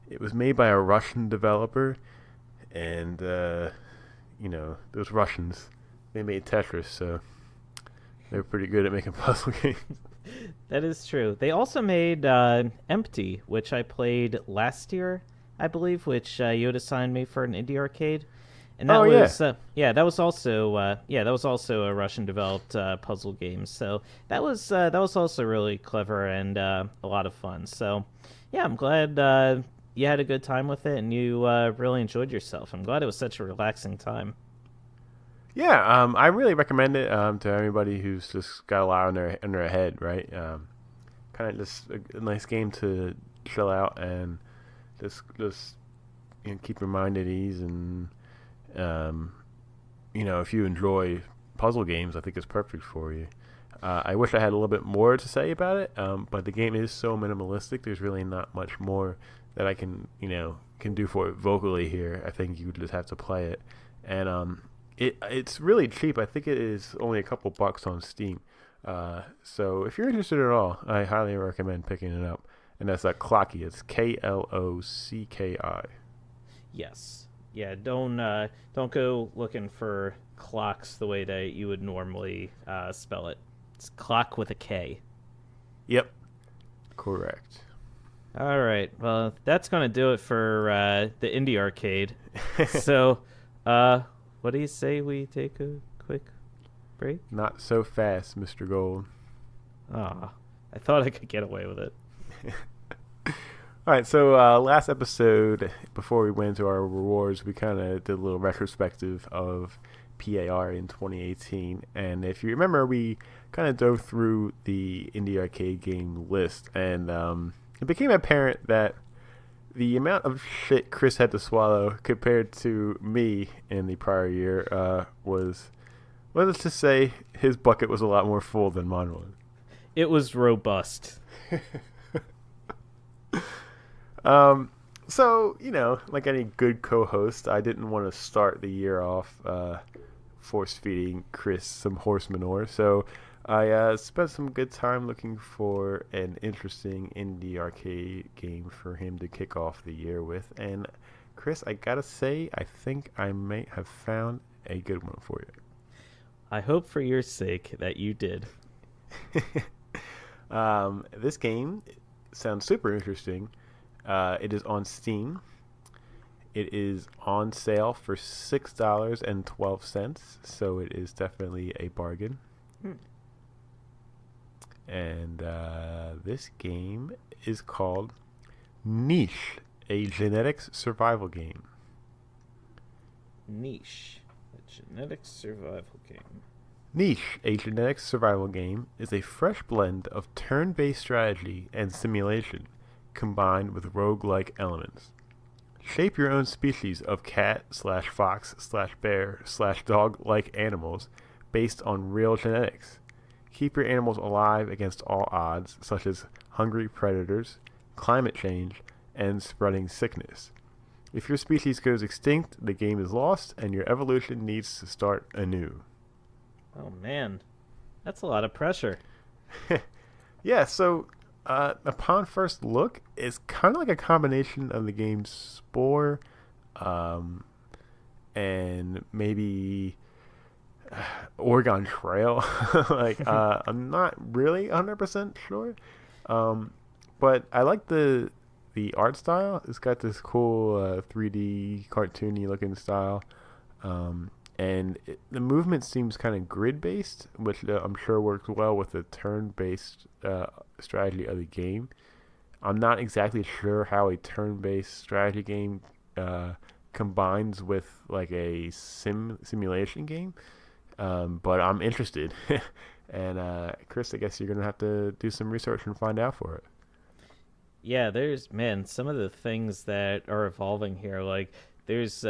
Speaker 1: It was made by a Russian developer, and those Russians, they made Tetris, so they're pretty good at making puzzle games.
Speaker 2: That is true. They also made Empty, which I played last year, I believe, which you had assigned me for an indie arcade. And that that was also a Russian developed puzzle game. So that was also really clever and a lot of fun. So yeah, I'm glad you had a good time with it and you really enjoyed yourself. I'm glad it was such a relaxing time.
Speaker 1: Yeah, I really recommend it to everybody who's just got a lot on their head, right? Kind of just a nice game to chill out and just keep your mind at ease. And if you enjoy puzzle games, I think it's perfect for you. I wish I had a little bit more to say about it, but the game is so minimalistic. There's really not much more that I can do for it vocally here. I think you just have to play it, and it's really cheap. I think it is only a couple bucks on Steam. So if you're interested at all, I highly recommend picking it up. And that's Klocki. It's Klocki.
Speaker 2: Yes. Yeah. Don't go looking for clocks the way that you would normally spell it. It's clock with a K.
Speaker 1: Yep. Correct.
Speaker 2: All right. Well, that's gonna do it for the indie arcade. So, what do you say we take a quick break?
Speaker 1: Not so fast, Mr. Gold.
Speaker 2: Ah, I thought I could get away with it.
Speaker 1: All right, so last episode, before we went into our rewards, we kind of did a little retrospective of PAR in 2018. And if you remember, we kind of dove through the indie arcade game list. And it became apparent that the amount of shit Chris had to swallow compared to me in the prior year was, let's just say, his bucket was a lot more full than mine was.
Speaker 2: It was robust.
Speaker 1: So, like any good co-host, I didn't want to start the year off force-feeding Chris some horse manure. So I spent some good time looking for an interesting indie arcade game for him to kick off the year with. And Chris, I gotta say, I think I may have found a good one for you.
Speaker 2: I hope for your sake that you did.
Speaker 1: This game sounds super interesting. It is on Steam. It is on sale for $6.12, so it is definitely a bargain. And this game is called Niche, a genetics survival game.
Speaker 2: Niche, a genetics survival game.
Speaker 1: Niche, a genetics survival game, is a fresh blend of turn-based strategy and simulation combined with roguelike elements. Shape your own species of cat/fox/bear/dog-like animals based on real genetics. Keep your animals alive against all odds, such as hungry predators, climate change, and spreading sickness. If your species goes extinct, the game is lost, and your evolution needs to start anew.
Speaker 2: Oh man, that's a lot of pressure.
Speaker 1: Yeah, so upon first look, it's kind of like a combination of the game Spore and maybe Oregon Trail. I'm not really 100% sure. But I like the art style. It's got this cool 3D cartoony looking style. And the movement seems kind of grid-based, which I'm sure works well with the turn-based strategy of the game. I'm not exactly sure how a turn-based strategy game combines with like a simulation game, but I'm interested. And Chris, I guess you're gonna have to do some research and find out for it.
Speaker 2: Yeah, there's some of the things that are evolving here. Like there's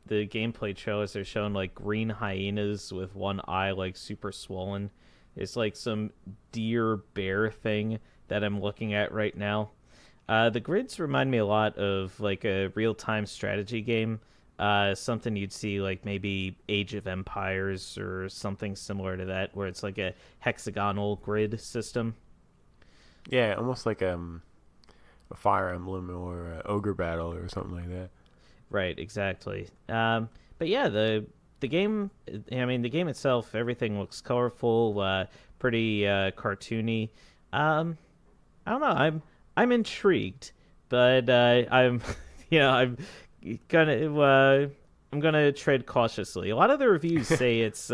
Speaker 2: the gameplay trailers are showing like green hyenas with one eye like super swollen. There's like some deer bear thing that I'm looking at right now. The grids remind me a lot of like a real-time strategy game. Something you'd see like maybe Age of Empires or something similar to that, where it's like a hexagonal grid system.
Speaker 1: Yeah, almost like a Fire Emblem or a Ogre Battle or something like that.
Speaker 2: Right, exactly. But yeah, the game. I mean, the game itself, everything looks colorful, pretty cartoony. I don't know. I'm intrigued, but I'm I'm gonna tread cautiously. A lot of the reviews say it's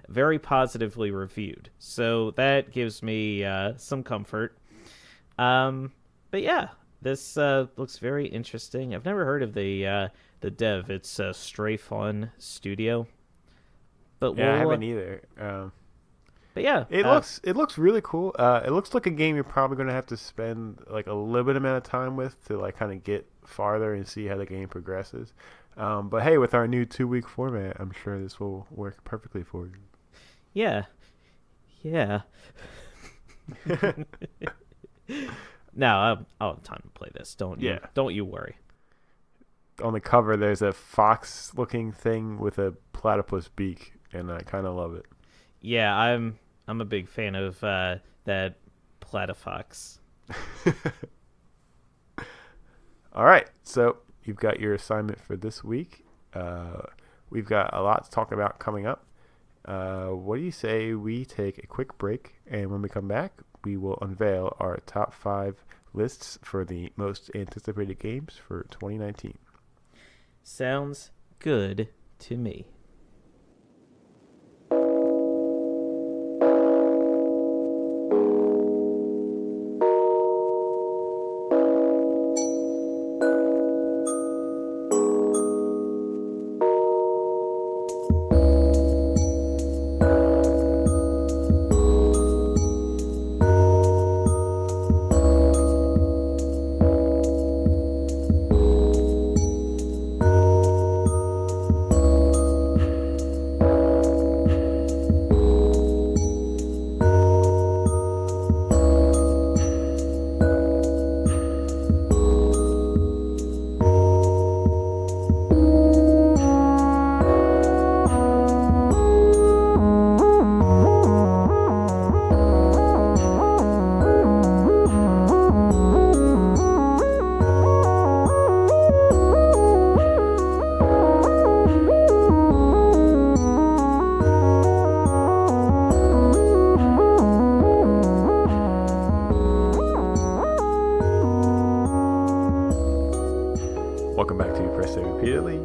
Speaker 2: very positively reviewed, so that gives me some comfort. But yeah, this looks very interesting. I've never heard of the dev. It's Stray Fun Studio. But
Speaker 1: yeah, I haven't either.
Speaker 2: But yeah,
Speaker 1: it looks really cool. It looks like a game you're probably going to have to spend like a limited amount of time with to like kind of get farther and see how the game progresses. But hey, with our new 2-week format, I'm sure this will work perfectly for you.
Speaker 2: Yeah. No, I'll have time to play this. Don't you worry.
Speaker 1: On the cover, there's a fox-looking thing with a platypus beak, and I kind of love it.
Speaker 2: Yeah, I'm a big fan of that platyfox.
Speaker 1: All right, so you've got your assignment for this week. We've got a lot to talk about coming up. What do you say we take a quick break, and when we come back, we will unveil our top 5 lists for the most anticipated games for 2019.
Speaker 2: Sounds good to me.
Speaker 1: Welcome back to Press It Repeatedly.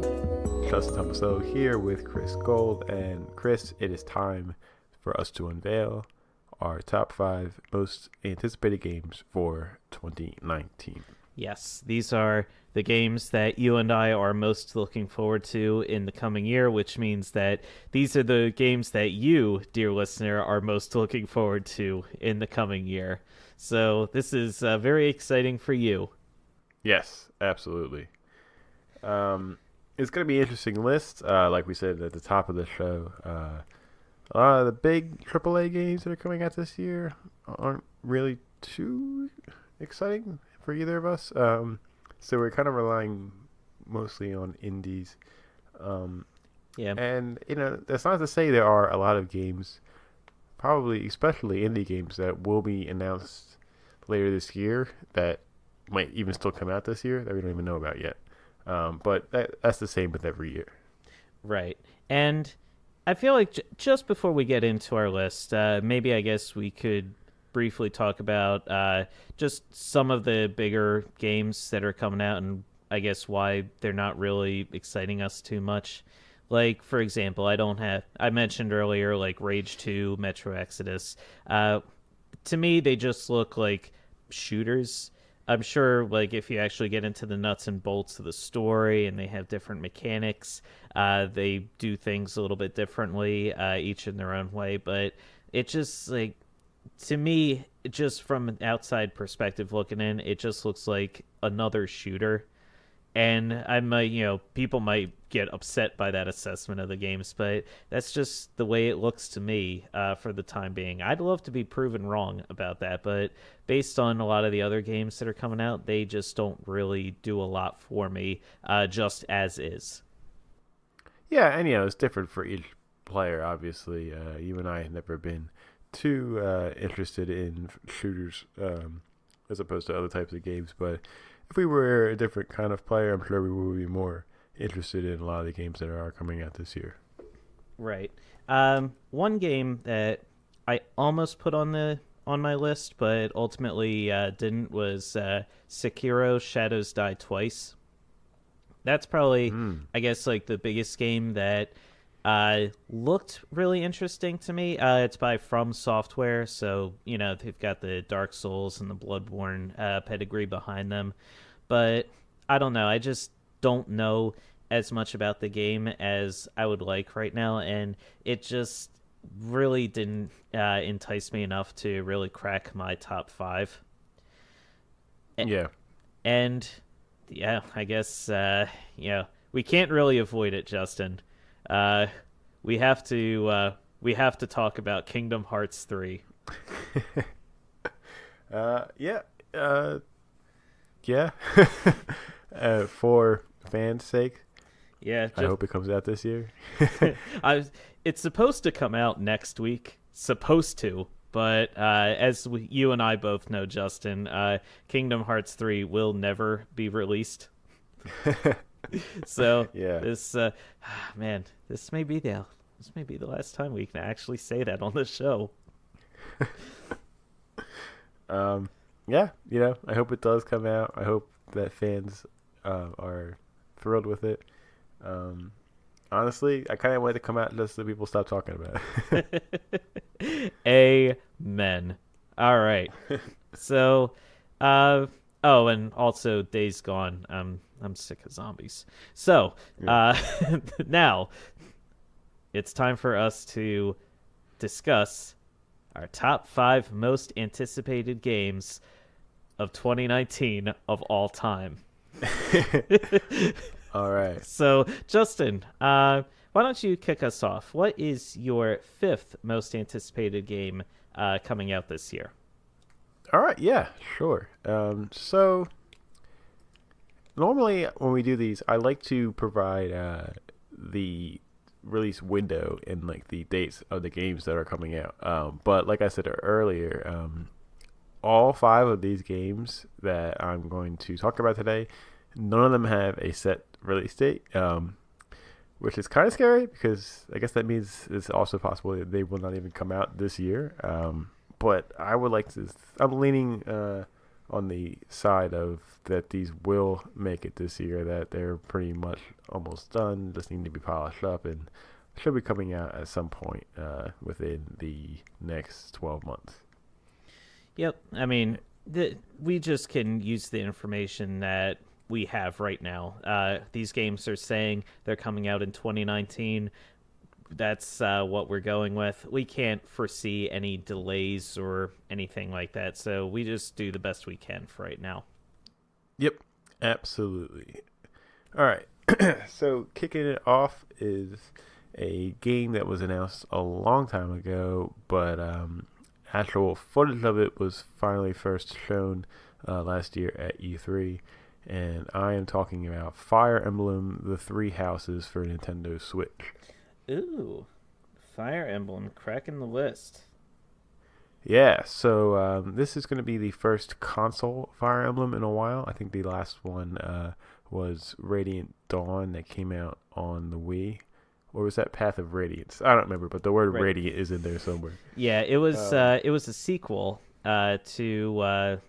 Speaker 1: Justin Tomaso here with Chris Gold. And Chris, it is time for us to unveil our top 5 most anticipated games for 2019.
Speaker 2: Yes, these are the games that you and I are most looking forward to in the coming year, which means that these are the games that you, dear listener, are most looking forward to in the coming year. So this is very exciting for you.
Speaker 1: Yes, absolutely. It's going to be an interesting list. Like we said at the top of the show, a lot of the big AAA games that are coming out this year aren't really too exciting for either of us. So we're kind of relying mostly on indies.
Speaker 2: Yeah.
Speaker 1: And, that's not to say there are a lot of games, probably especially indie games, that will be announced later this year that might even still come out this year that we don't even know about yet. But that's the same with every year.
Speaker 2: Right. And I feel like just before we get into our list, maybe I guess we could briefly talk about just some of the bigger games that are coming out and I guess why they're not really exciting us too much. Like, for example, I mentioned earlier, like Rage 2, Metro Exodus. To me, they just look like shooters. I'm sure, like, if you actually get into the nuts and bolts of the story and they have different mechanics, they do things a little bit differently, each in their own way. But it just, like, to me, just from an outside perspective looking in, it just looks like another shooter. And I might, people might get upset by that assessment of the games, but that's just the way it looks to me for the time being. I'd love to be proven wrong about that, but based on a lot of the other games that are coming out, they just don't really do a lot for me, just as is.
Speaker 1: Yeah, and it's different for each player, obviously. You and I have never been too interested in shooters as opposed to other types of games, but if we were a different kind of player, I'm sure we would be more interested in a lot of the games that are coming out this year.
Speaker 2: Right. One game that I almost put on my list, but ultimately didn't, was Sekiro: Shadows Die Twice. That's probably, I guess, like the biggest game that looked really interesting to me. It's by From Software, so they've got the Dark Souls and the Bloodborne pedigree behind them. But I don't know. I just don't know as much about the game as I would like right now, and it just really didn't entice me enough to really crack my top 5.
Speaker 1: Yeah.
Speaker 2: And yeah, I guess we can't really avoid it, Justin. We have to talk about Kingdom Hearts 3.
Speaker 1: Yeah. For fans' sake.
Speaker 2: Yeah,
Speaker 1: I hope it comes out this year.
Speaker 2: It's supposed to come out next week. Supposed to. But as you and I both know, Justin, Kingdom Hearts 3 will never be released. So
Speaker 1: yeah.
Speaker 2: This may be the last time we can actually say that on the show.
Speaker 1: Yeah, I hope it does come out. I hope that fans are thrilled with it. Honestly, I kind of want it to come out just so people stop talking about
Speaker 2: it. Amen. All right. So, and also Days Gone. I'm sick of zombies. So, now it's time for us to discuss our top 5 most anticipated games of 2019 of all time.
Speaker 1: All right.
Speaker 2: So, Justin, why don't you kick us off? What is your 5th most anticipated game coming out this year?
Speaker 1: All right. Yeah, sure. So normally when we do these, I like to provide the release window and like the dates of the games that are coming out. But like I said earlier, all 5 of these games that I'm going to talk about today, none of them have a set release date, which is kind of scary because I guess that means it's also possible that they will not even come out this year. But I would like to. I'm leaning on the side of that these will make it this year. That they're pretty much almost done, just need to be polished up, and should be coming out at some point within the next 12 months.
Speaker 2: Yep. I mean, we just can use the information that we have right now. These games are saying they're coming out in 2019. That's what we're going with. We can't foresee any delays or anything like that, so we just do the best we can for right now.
Speaker 1: Yep, absolutely. All right, so kicking it off is a game that was announced a long time ago, but actual footage of it was finally first shown last year at E3, and I am talking about Fire Emblem: The Three Houses for Nintendo Switch.
Speaker 2: Ooh, Fire Emblem cracking the list.
Speaker 1: Yeah, so this is going to be the first console Fire Emblem in a while. I think the last one was Radiant Dawn that came out on the Wii. Or was that Path of Radiance? I don't remember, but the word Radiant is in there somewhere.
Speaker 2: Yeah, it was a sequel to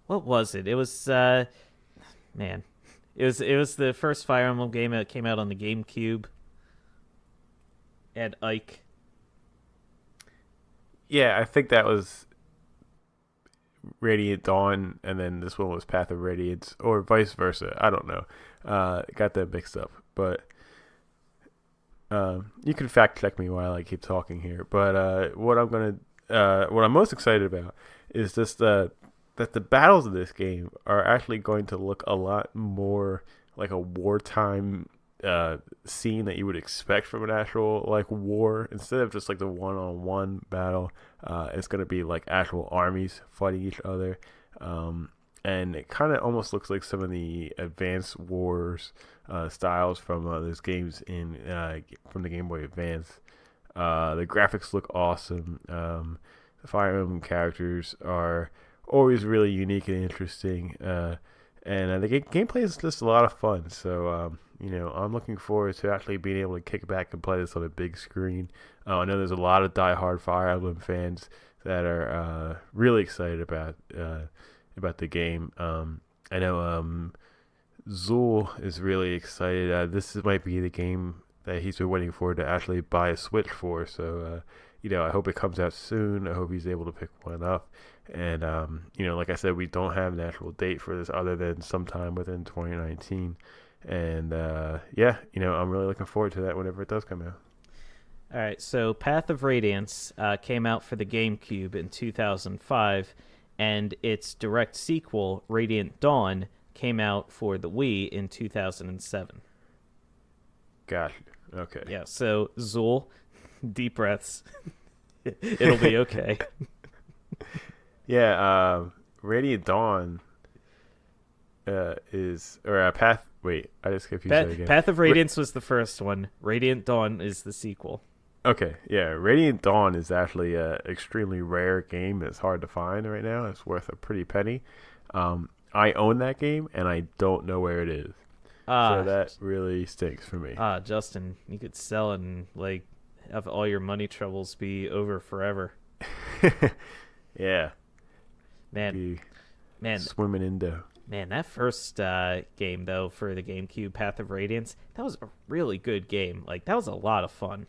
Speaker 2: what was it? It was man. It was the first Fire Emblem game that came out on the GameCube. And Ike.
Speaker 1: Yeah, I think that was Radiant Dawn, and then this one was Path of Radiance, or vice versa. I don't know. Got that mixed up, but you can fact check me while I keep talking here. But what I'm most excited about is just that the battles of this game are actually going to look a lot more like a wartime scene that you would expect from an actual like war, instead of just like the one-on-one battle. It's going to be like actual armies fighting each other, and it kind of almost looks like some of the Advance Wars styles from those games in from the Game Boy Advance. The graphics look awesome. The Fire Emblem characters are always really unique and interesting, and the gameplay is just a lot of fun. So I'm looking forward to actually being able to kick back and play this on a big screen. I know there's a lot of diehard Fire Emblem fans that are really excited about the game. I know Zool is really excited. This might be the game that he's been waiting for to actually buy a Switch for. So I hope it comes out soon. I hope he's able to pick one up. And like I said, we don't have an actual date for this other than sometime within 2019. And I'm really looking forward to that whenever it does come out.
Speaker 2: All right, so Path of Radiance came out for the GameCube in 2005, and its direct sequel, Radiant Dawn, came out for the Wii in 2007.
Speaker 1: Gotcha. Okay.
Speaker 2: Yeah, so Zool, deep breaths. It'll be okay.
Speaker 1: Yeah, Radiant Dawn is Path. Wait, I just confused that again.
Speaker 2: Path of Radiance was the first one. Radiant Dawn is the sequel.
Speaker 1: Okay, yeah. Radiant Dawn is actually an extremely rare game that's hard to find right now. It's worth a pretty penny. I own that game, and I don't know where it is. So that really stinks for me.
Speaker 2: Justin, you could sell it and have all your money troubles be over forever.
Speaker 1: Yeah.
Speaker 2: Man,
Speaker 1: swimming in dough.
Speaker 2: Man, that first game, though, for the GameCube, Path of Radiance, that was a really good game. That was a lot of fun.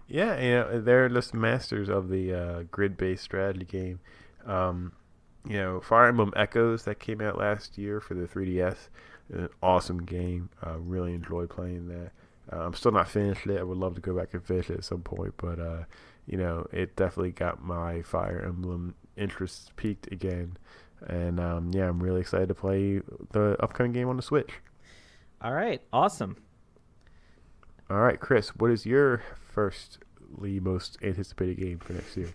Speaker 1: Yeah, they're just masters of the grid-based strategy game. Fire Emblem Echoes that came out last year for the 3DS, an awesome game. Really enjoyed playing that. I'm still not finished it. I would love to go back and finish it at some point, but it definitely got my Fire Emblem interest peaked again. And I'm really excited to play the upcoming game on the Switch.
Speaker 2: All right, awesome.
Speaker 1: All right, Chris, what is your firstly most anticipated game for next year?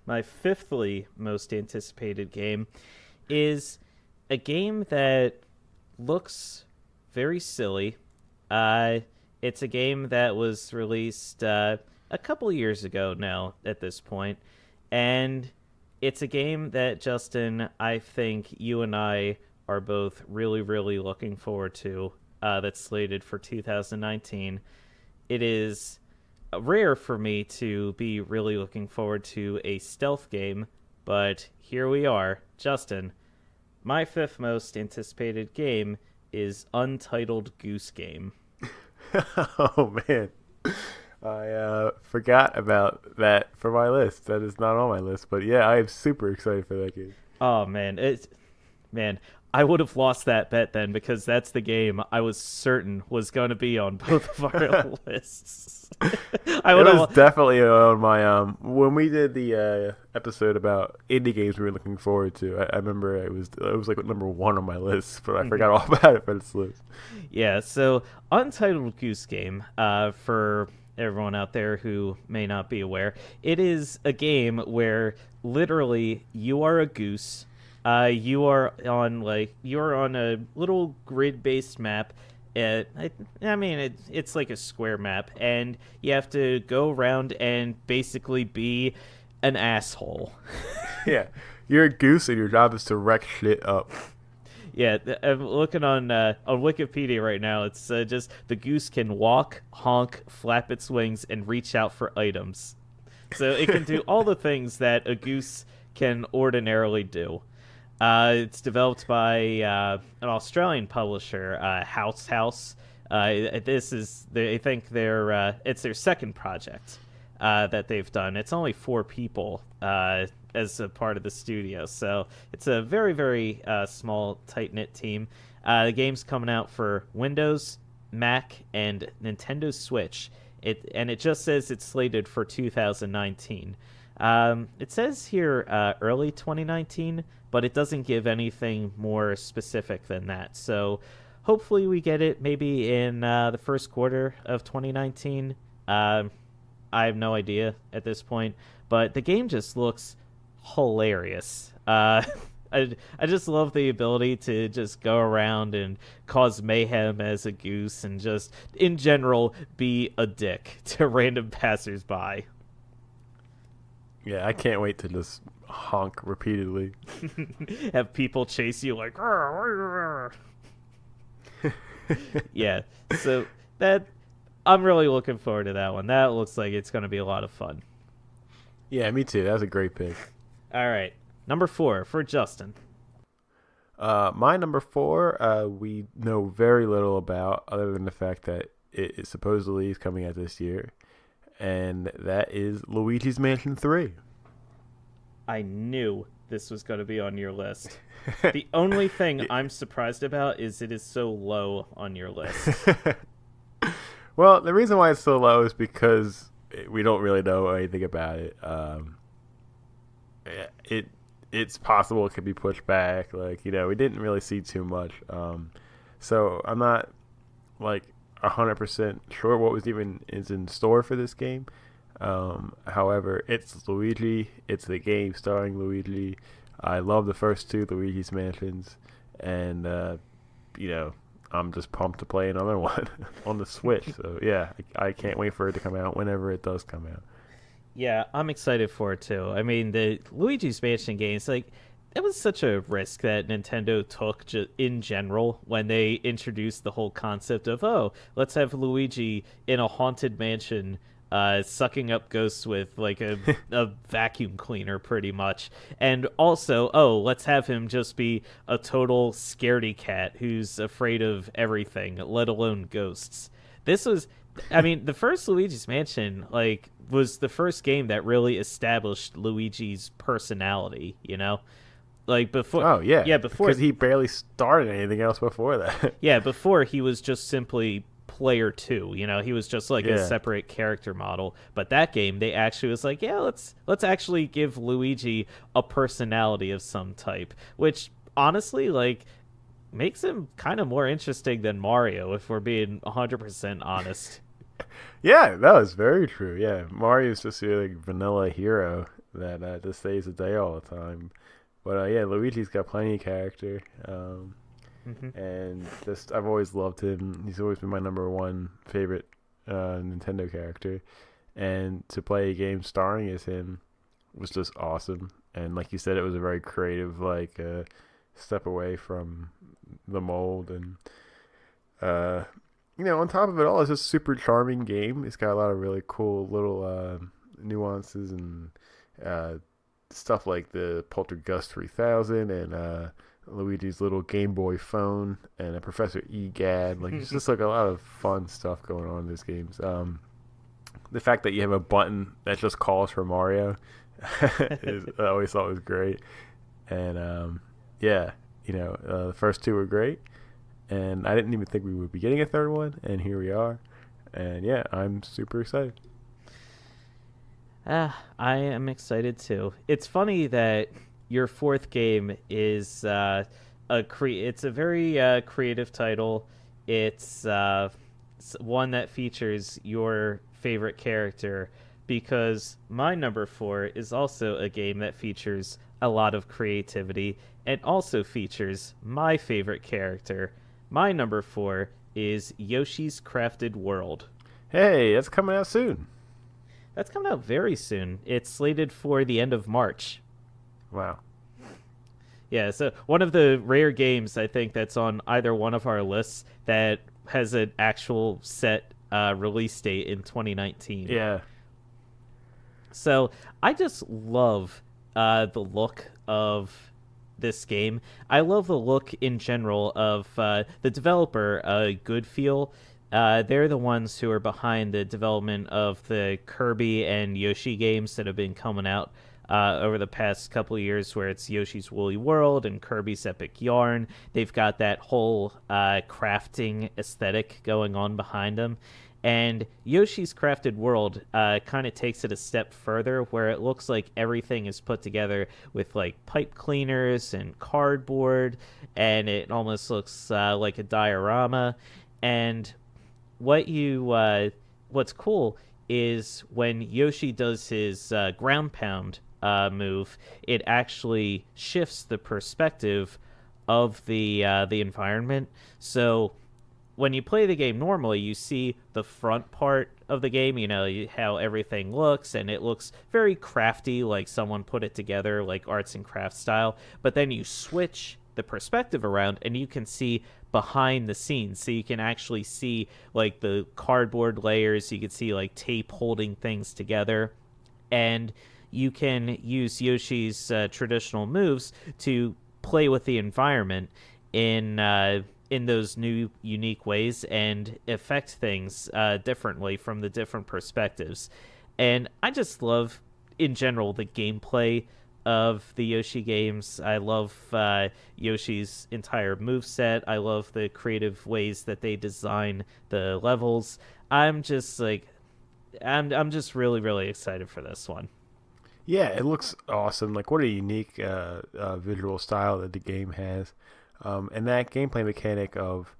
Speaker 2: My fifthly most anticipated game is a game that looks very silly. It's a game that was released a couple years ago now at this point, and it's a game that, Justin, I think you and I are both really, really looking forward to, that's slated for 2019. It is rare for me to be really looking forward to a stealth game, but here we are. Justin, my fifth most anticipated game is Untitled Goose Game.
Speaker 1: Oh man, I forgot about that for my list. That is not on my list, but yeah, I am super excited for that game.
Speaker 2: Oh man, I would have lost that bet then because that's the game I was certain was going to be on both of our lists.
Speaker 1: It was definitely on my when we did the episode about indie games we were looking forward to. I remember it was like number one on my list, but I forgot all about it for this list.
Speaker 2: Yeah, so Untitled Goose Game, for everyone out there who may not be aware, it is a game where literally you are a goose. You're on a little grid-based map. It's like a square map, and you have to go around and basically be an asshole.
Speaker 1: Yeah, you're a goose, and your job is to wreck shit up.
Speaker 2: Yeah, I'm looking on Wikipedia right now. It's just the goose can walk, honk, flap its wings, and reach out for items. So it can do all the things that a goose can ordinarily do. It's developed by an Australian publisher, House. It's their second project that they've done. It's only 4 people as a part of the studio, so it's a very, very small, tight-knit team. The game's coming out for Windows, Mac, and Nintendo Switch. It just says it's slated for 2019. It says here early 2019, but it doesn't give anything more specific than that. So hopefully we get it maybe in the first quarter of 2019. I have no idea at this point, but the game just looks hilarious. I just love the ability to just go around and cause mayhem as a goose and just, in general, be a dick to random passersby.
Speaker 1: Yeah, I can't wait to just honk repeatedly.
Speaker 2: Have people chase you like... Yeah, so I'm really looking forward to that one. That looks like it's going to be a lot of fun.
Speaker 1: Yeah, me too. That was a great pick.
Speaker 2: All right, number 4 for Justin.
Speaker 1: My number 4, we know very little about, other than the fact that it supposedly is coming out this year, and that is Luigi's Mansion 3.
Speaker 2: I knew this was going to be on your list. The only thing I'm surprised about is it is so low on your list.
Speaker 1: Well, the reason why it's so low is because we don't really know anything about it. It's possible it could be pushed back. Like, we didn't really see too much. So I'm not 100% sure what is in store for this game. However, it's Luigi. It's the game starring Luigi. I love the first 2 Luigi's Mansions, and I'm just pumped to play another one on the Switch. So yeah, I can't wait for it to come out whenever it does come out.
Speaker 2: Yeah, I'm excited for it too. I mean, the Luigi's Mansion games, it was such a risk that Nintendo took in general when they introduced the whole concept of, let's have Luigi in a haunted mansion sucking up ghosts with a vacuum cleaner pretty much, and also let's have him just be a total scaredy cat who's afraid of everything, let alone ghosts. The first Luigi's Mansion was the first game that really established Luigi's personality, before because
Speaker 1: he barely started anything else before that.
Speaker 2: Yeah, before he was just simply player 2, he was just a separate character model. But that game, they actually was let's actually give Luigi a personality of some type, which honestly makes him kind of more interesting than Mario, if we're being 100% honest.
Speaker 1: Yeah, that was very true. Yeah, Mario's just a vanilla hero that just saves the day all the time. But Luigi's got plenty of character. And just I've always loved him. He's always been my number 1 favorite Nintendo character, and to play a game starring as him was just awesome. And like you said, it was a very creative step away from the mold, and on top of it all, it's just a super charming game. It's got a lot of really cool little nuances and stuff like the Poltergust 3000 and Luigi's little Game Boy phone and a Professor Egad. Like it's just like a lot of fun stuff going on in these games. The fact that you have a button that just calls for Mario, I always thought was great. And yeah, the first two were great, and I didn't even think we would be getting a third one, and here we are. And yeah, I'm super excited.
Speaker 2: I am excited too. It's funny that your fourth game is it's a very creative title. It's one that features your favorite character, because my number 4 is also a game that features a lot of creativity and also features my favorite character. My number 4 is Yoshi's Crafted World.
Speaker 1: Hey, that's coming out soon.
Speaker 2: That's coming out very soon. It's slated for the end of March.
Speaker 1: Wow.
Speaker 2: Yeah, so one of the rare games I think that's on either one of our lists that has an actual set release date in 2019.
Speaker 1: Yeah.
Speaker 2: So I just love the look of this game. I love the look in general of the developer, Goodfeel. They're the ones who are behind the development of the Kirby and Yoshi games that have been coming out over the past couple of years, where it's Yoshi's Woolly World and Kirby's Epic Yarn. They've got that whole crafting aesthetic going on behind them. And Yoshi's Crafted World kind of takes it a step further, where it looks like everything is put together with like pipe cleaners and cardboard, and it almost looks like a diorama. And what's cool is when Yoshi does his ground pound move, it actually shifts the perspective of the environment. So when you play the game normally, you see the front part of the game, how everything looks, and it looks very crafty, like someone put it together, like arts and crafts style. But then you switch the perspective around, and you can see behind the scenes. So you can actually see like the cardboard layers, you can see like tape holding things together, and you can use Yoshi's traditional moves to play with the environment in those new unique ways and affect things differently from the different perspectives. And I just love, in general, the gameplay of the Yoshi games. I love Yoshi's entire moveset. I love the creative ways that they design the levels. I'm just really, really excited for this one.
Speaker 1: Yeah, it looks awesome. Like, what a unique visual style that the game has. And that gameplay mechanic of,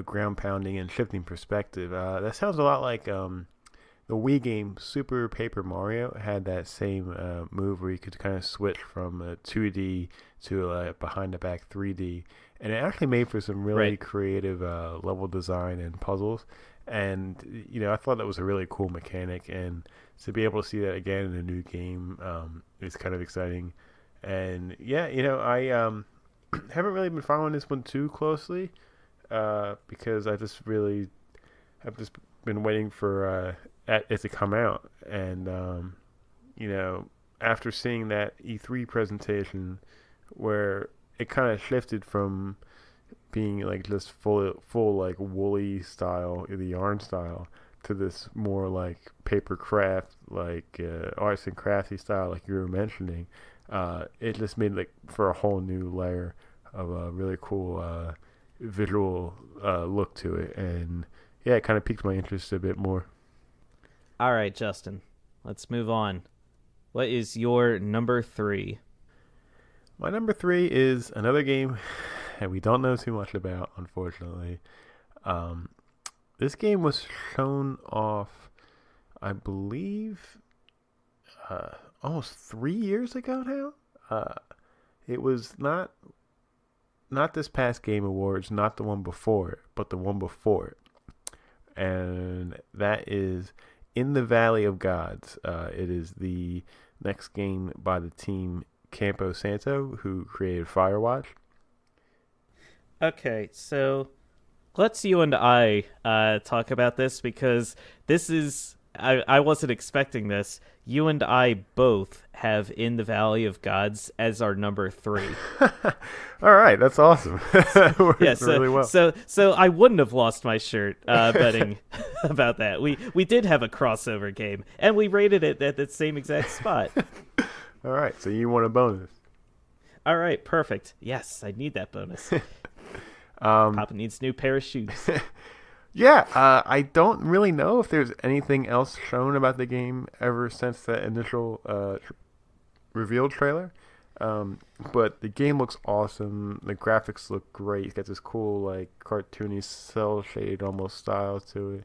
Speaker 1: ground pounding and shifting perspective, that sounds a lot like the Wii game Super Paper Mario had that same move where you could kind of switch from 2D to behind the back 3D. And it actually made for some really creative level design and puzzles. And, I thought that was a really cool mechanic. And to be able to see that again in a new game is kind of exciting. And, yeah, I haven't really been following this one too closely because I've just been waiting for it to come out. And, after seeing that E3 presentation where it kind of shifted from being like just full like woolly style, the yarn style, to this more like paper craft, like arts and crafty style, like you were mentioning, it just made like for a whole new layer of a really cool visual look to it, and yeah, it kind of piqued my interest a bit more.
Speaker 2: All right, Justin, let's move on. What is your number 3?
Speaker 1: My number 3 is another game that we don't know too much about, unfortunately. This game was shown off, I believe, almost 3 years ago now. It was not this past Game Awards, not the one before it, but the one before it. And that is In the Valley of Gods. It is the next game by the team Campo Santo, who created Firewatch.
Speaker 2: Okay, so let's you and I talk about this, because this is I wasn't expecting this. You and I both have In the Valley of Gods as our number 3.
Speaker 1: All right, that's awesome. Works
Speaker 2: Yeah,
Speaker 1: really well.
Speaker 2: so I wouldn't have lost my shirt betting about that. We did have a crossover game, and we rated it at the same exact spot.
Speaker 1: All right, so you want a bonus.
Speaker 2: All right, perfect. Yes, I need that bonus. Papa needs a new pair of shoes.
Speaker 1: Yeah, I don't really know if there's anything else shown about the game ever since that initial reveal trailer. But the game looks awesome. The graphics look great. It's got this cool, like, cartoony cell shade almost style to it.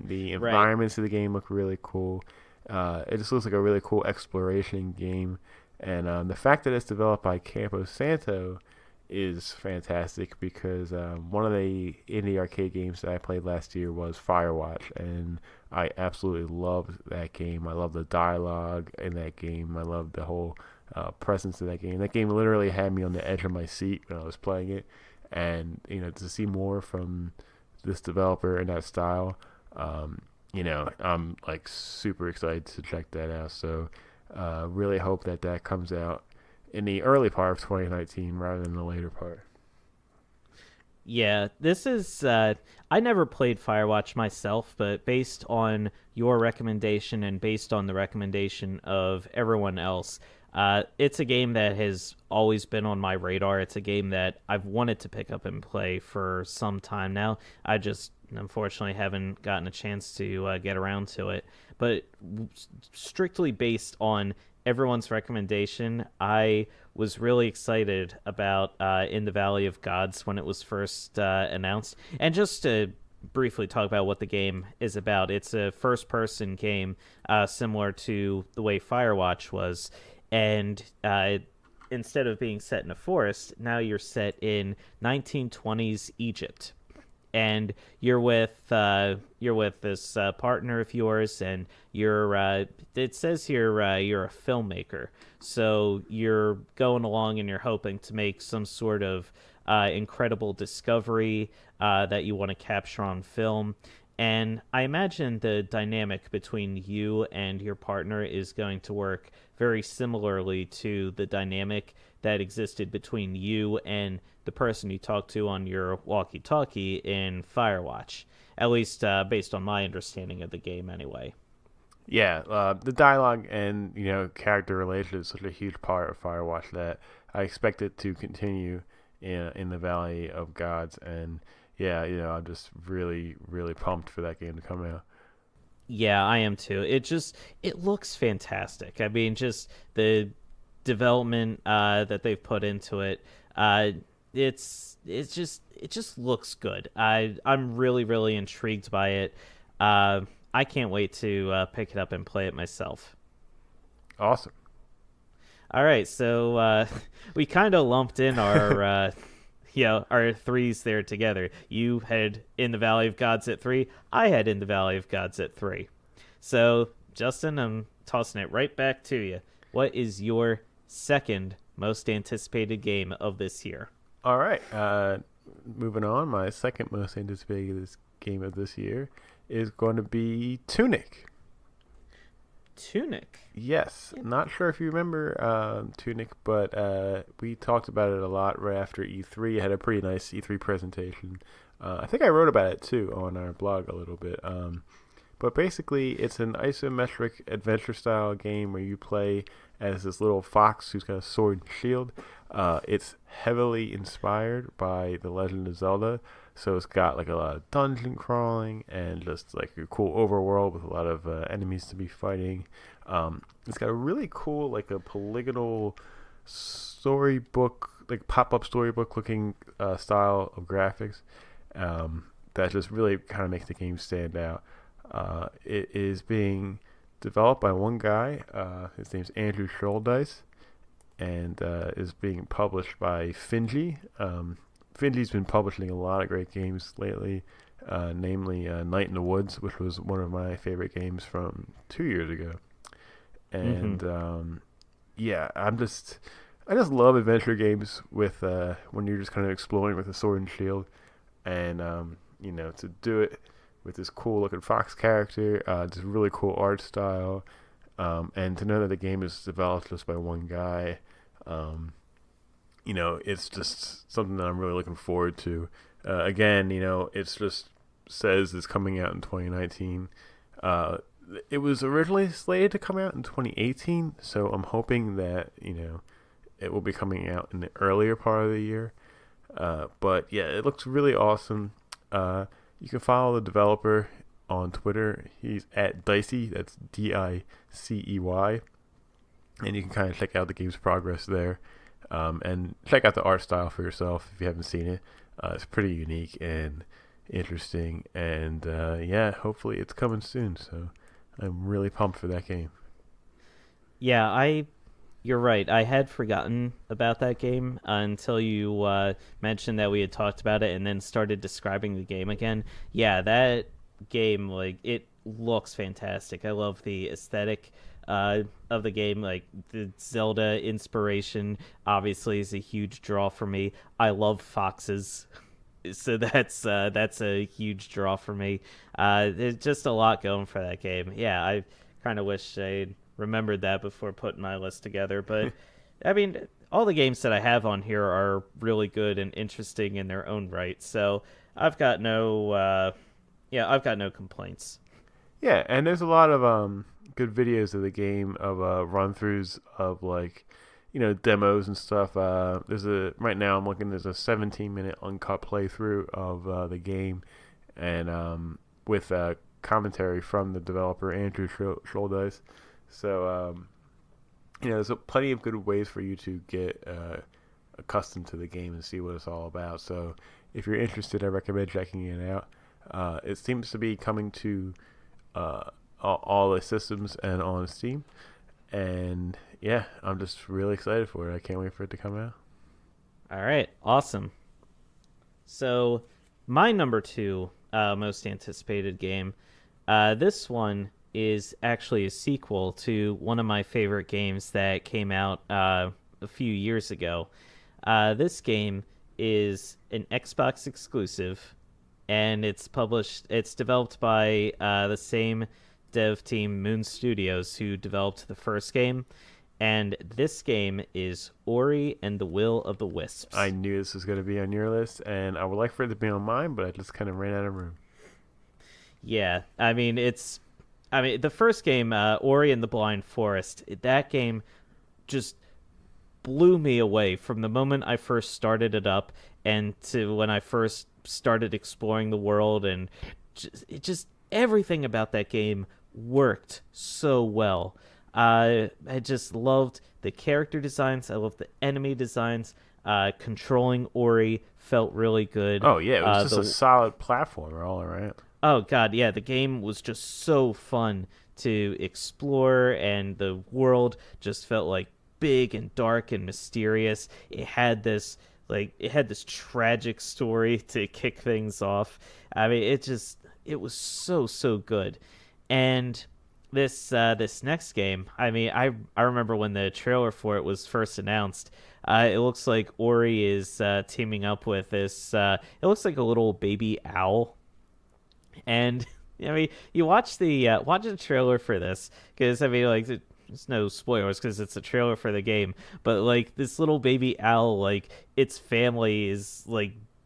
Speaker 1: The environments of the game look really cool. It just looks like a really cool exploration game. And the fact that it's developed by Campo Santo is fantastic because one of the indie arcade games that I played last year was Firewatch, and I absolutely loved that game. I love the dialogue in that game. I love the whole presence of that game. That game literally had me on the edge of my seat when I was playing it, and to see more from this developer in that style, I'm like super excited to check that out. So really hope that comes out in the early part of 2019 rather than the later part.
Speaker 2: Yeah, this is... I never played Firewatch myself, but based on your recommendation and based on the recommendation of everyone else, it's a game that has always been on my radar. It's a game that I've wanted to pick up and play for some time now. I just, unfortunately, haven't gotten a chance to get around to it. But strictly based on everyone's recommendation, I was really excited about In the Valley of Gods when it was first announced. And just to briefly talk about what the game is about, it's a first-person game similar to the way Firewatch was. And instead of being set in a forest, now you're set in 1920s Egypt. And you're with this partner of yours, and it says here you're a filmmaker. So you're going along and you're hoping to make some sort of incredible discovery that you want to capture on film. And I imagine the dynamic between you and your partner is going to work very similarly to the dynamic that existed between you and the person you talk to on your walkie-talkie in Firewatch, at least based on my understanding of the game anyway.
Speaker 1: Yeah, the dialogue and character relation is such a huge part of Firewatch that I expect it to continue in the Valley of Gods. And yeah, I'm just really, really pumped for that game to come out.
Speaker 2: Yeah, I am too. It looks fantastic. I mean, just the development that they've put into it. It just looks good. I'm really, really intrigued by it. I can't wait to pick it up and play it myself.
Speaker 1: Awesome.
Speaker 2: All right, so we kind of lumped in our our threes there together. You had In the Valley of Gods at 3. I had In the Valley of Gods at 3. So, Justin, I'm tossing it right back to you. What is your second most anticipated game of this year?
Speaker 1: All right. Moving on, my second most anticipated game of this year is going to be Tunic.
Speaker 2: Tunic?
Speaker 1: Yes. Not sure if you remember Tunic, but we talked about it a lot right after E3. It had a pretty nice E3 presentation. I think I wrote about it, too, on our blog a little bit. But basically, it's an isometric adventure-style game where you play as this little fox who's got a sword and shield. It's heavily inspired by The Legend of Zelda, so it's got like a lot of dungeon crawling and just like a cool overworld with a lot of enemies to be fighting. It's got a really cool, like a polygonal storybook, like pop-up storybook looking style of graphics that just really kind of makes the game stand out. It is being developed by one guy. His name's Andrew Shouldice, and is being published by Finji. Finji's been publishing a lot of great games lately, namely Night in the Woods, which was one of my favorite games from 2 years ago. And I just love adventure games with when you're just kind of exploring with a sword and shield, and to do it with this cool looking Fox character, this really cool art style, and to know that the game is developed just by one guy, it's just something that I'm really looking forward to. Again, it's just says it's coming out in 2019. It was originally slated to come out in 2018, so I'm hoping that it will be coming out in the earlier part of the year. But yeah, it looks really awesome. You can follow the developer on Twitter. He's at Dicey. That's DICEY, and you can kind of check out the game's progress there, and check out the art style for yourself if you haven't seen it. It's pretty unique and interesting, and hopefully it's coming soon. So I'm really pumped for that game.
Speaker 2: Yeah, you're right. I had forgotten about that game until you mentioned that we had talked about it and then started describing the game again. Yeah, that game, it looks fantastic. I love the aesthetic of the game. The Zelda inspiration obviously is a huge draw for me. I love foxes. So that's a huge draw for me. There's just a lot going for that game. Yeah, I kind of wish I remembered that before putting my list together. But I mean, all the games that I have on here are really good and interesting in their own right. So I've got no complaints.
Speaker 1: Yeah, and there's a lot of good videos of the game, of run-throughs of demos and stuff. Right now I'm looking. There's a 17-minute uncut playthrough of the game, and with commentary from the developer Andrew Scholdice. So there's plenty of good ways for you to get accustomed to the game and see what it's all about. So if you're interested, I recommend checking it out. It seems to be coming to all the systems and on Steam, and yeah, I'm just really excited for it. I can't wait for it to come out.
Speaker 2: All right, awesome. So my number 2 most anticipated game, this one is actually a sequel to one of my favorite games that came out a few years ago. This game is an Xbox exclusive, and it's developed by the same dev team, Moon Studios, who developed the first game. And this game is Ori and the Will of the Wisps.
Speaker 1: I knew this was going to be on your list, and I would like for it to be on mine, but I just kind of ran out of room.
Speaker 2: Yeah, I mean, the first game, Ori and the Blind Forest, that game just blew me away from the moment I first started it up and to when I first started exploring the world, and just everything about that game worked so well. I just loved the character designs. I loved the enemy designs. Controlling Ori felt really good.
Speaker 1: Oh, yeah, it was just a solid platformer all around.
Speaker 2: Oh, God, yeah, the game was just so fun to explore, and the world just felt big and dark and mysterious. It had this tragic story to kick things off. I mean, it was so good. And this next game, I mean, I remember when the trailer for it was first announced. It looks like Ori is teaming up with this. It looks like a little baby owl, and I mean, you watch the trailer for this, because I mean, there's no spoilers because it's a trailer for the game. But this little baby owl, its family is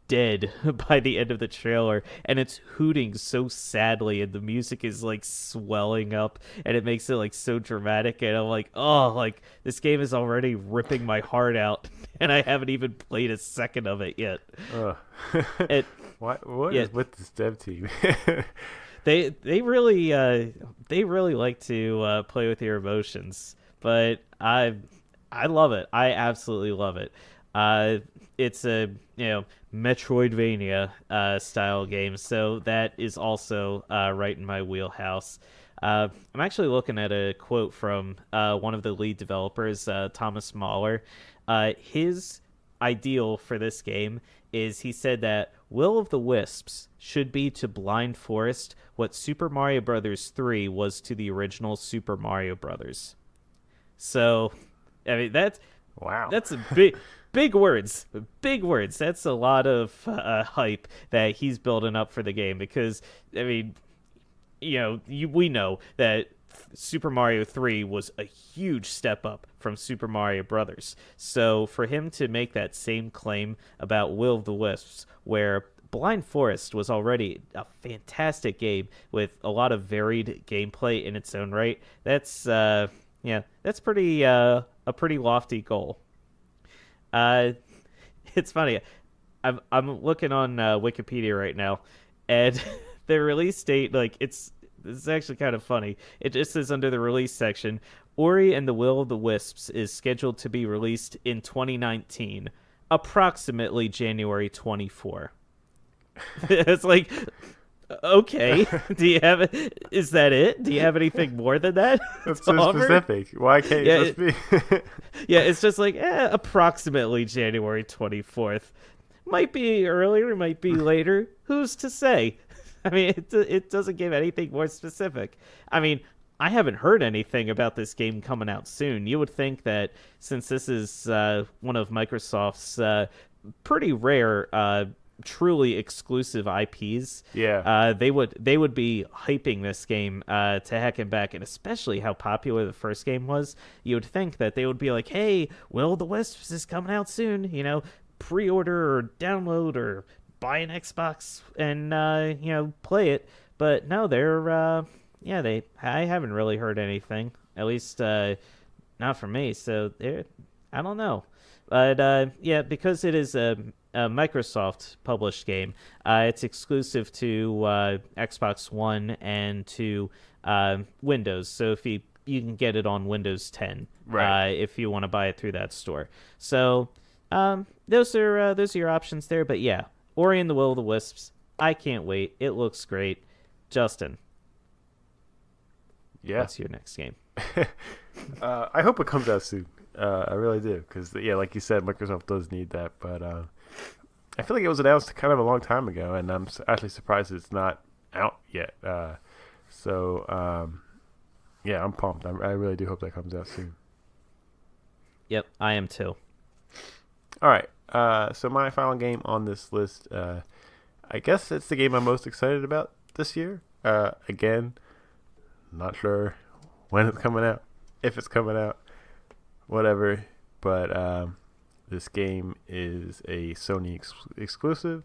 Speaker 2: dead by the end of the trailer, and it's hooting so sadly, and the music is swelling up, and it makes it so dramatic, and I'm this game is already ripping my heart out, and I haven't even played a second of it yet.
Speaker 1: What is with this dev team?
Speaker 2: They really like to play with your emotions, but I love it. I absolutely love it. It's a Metroidvania style game, so that is also right in my wheelhouse. I'm actually looking at a quote from one of the lead developers, Thomas Mahler. His ideal for this game is, he said that Will of the Wisps should be to Blind Forest what Super Mario Bros. 3 was to the original Super Mario Bros. So, I mean, that's a Big words. Big words. That's a lot of hype that he's building up for the game because, I mean, we know that Super Mario 3 was a huge step up from Super Mario Brothers. So for him to make that same claim about Will of the Wisps, where Blind Forest was already a fantastic game with a lot of varied gameplay in its own right, that's pretty a pretty lofty goal. It's funny. I'm looking on Wikipedia right now, and the release date, it's actually kind of funny. It just says under the release section, Ori and the Will of the Wisps is scheduled to be released in 2019, approximately January 24. It's like, okay, is that it? Do you have anything more than that?
Speaker 1: That's so specific. Why can't it just be?
Speaker 2: Yeah, it's just like, approximately January 24th. Might be earlier, might be later. Who's to say? I mean, it doesn't give anything more specific. I mean, I haven't heard anything about this game coming out soon. You would think that since this is one of Microsoft's pretty rare, truly exclusive IPs, they would be hyping this game to heck and back, and especially how popular the first game was. You would think that they would be like, "Hey, Will of the Wisps is coming out soon. Pre-order or download or buy an Xbox and play it." But no, I haven't really heard anything, at least not from me. So I don't know, but because it is a Microsoft published game, it's exclusive to Xbox One and to Windows. So if you can get it on Windows 10,
Speaker 1: right,
Speaker 2: if you want to buy it through that store. So those are your options there. But yeah, Ori and the Will of the Wisps, I can't wait. It looks great. Justin, what's your next game?
Speaker 1: I hope it comes out soon. I really do, because like you said, Microsoft does need that. But I feel like it was announced kind of a long time ago, and I'm actually surprised it's not out yet. So I'm pumped. I really do hope that comes out soon.
Speaker 2: Yep, I am too.
Speaker 1: All right. So my final game on this list, I guess it's the game I'm most excited about this year. Again, not sure when it's coming out, if it's coming out, whatever. But this game is a Sony exclusive.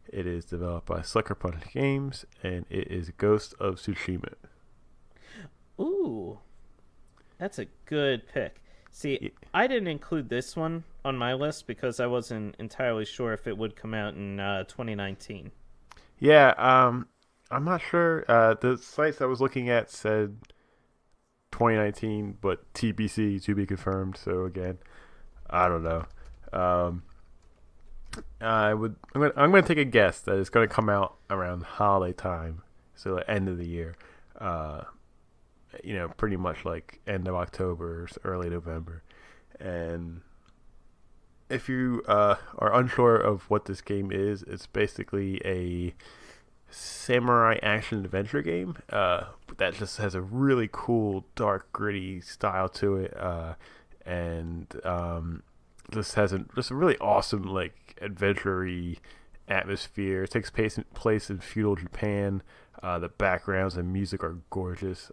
Speaker 1: It is developed by Sucker Punch Games, and it is Ghost of Tsushima.
Speaker 2: Ooh, that's a good pick. See, I didn't include this one on my list because I wasn't entirely sure if it would come out in 2019.
Speaker 1: Yeah, I'm not sure. The sites I was looking at said 2019, but TBC, to be confirmed. So again, I don't know. I'm gonna take a guess that it's gonna come out around holiday time, so the end of the year. Pretty much like end of October or early November. And if you are unsure of what this game is, it's basically a samurai action adventure game that just has a really cool, dark, gritty style to it, and just has a really awesome adventure-y atmosphere. It takes place in feudal Japan. The backgrounds and music are gorgeous.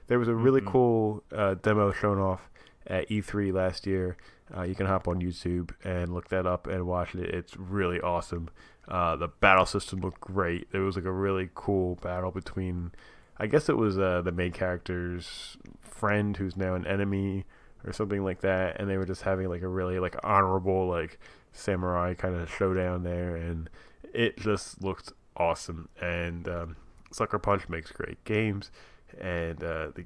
Speaker 1: There was a really cool demo shown off at E3 last year. You can hop on YouTube and look that up and watch it. It's really awesome. The battle system looked great. There was a really cool battle between, I guess it was the main character's friend who's now an enemy or something like that, and they were just having a really honorable samurai kind of showdown there, and it just looked awesome. And Sucker Punch makes great games, and the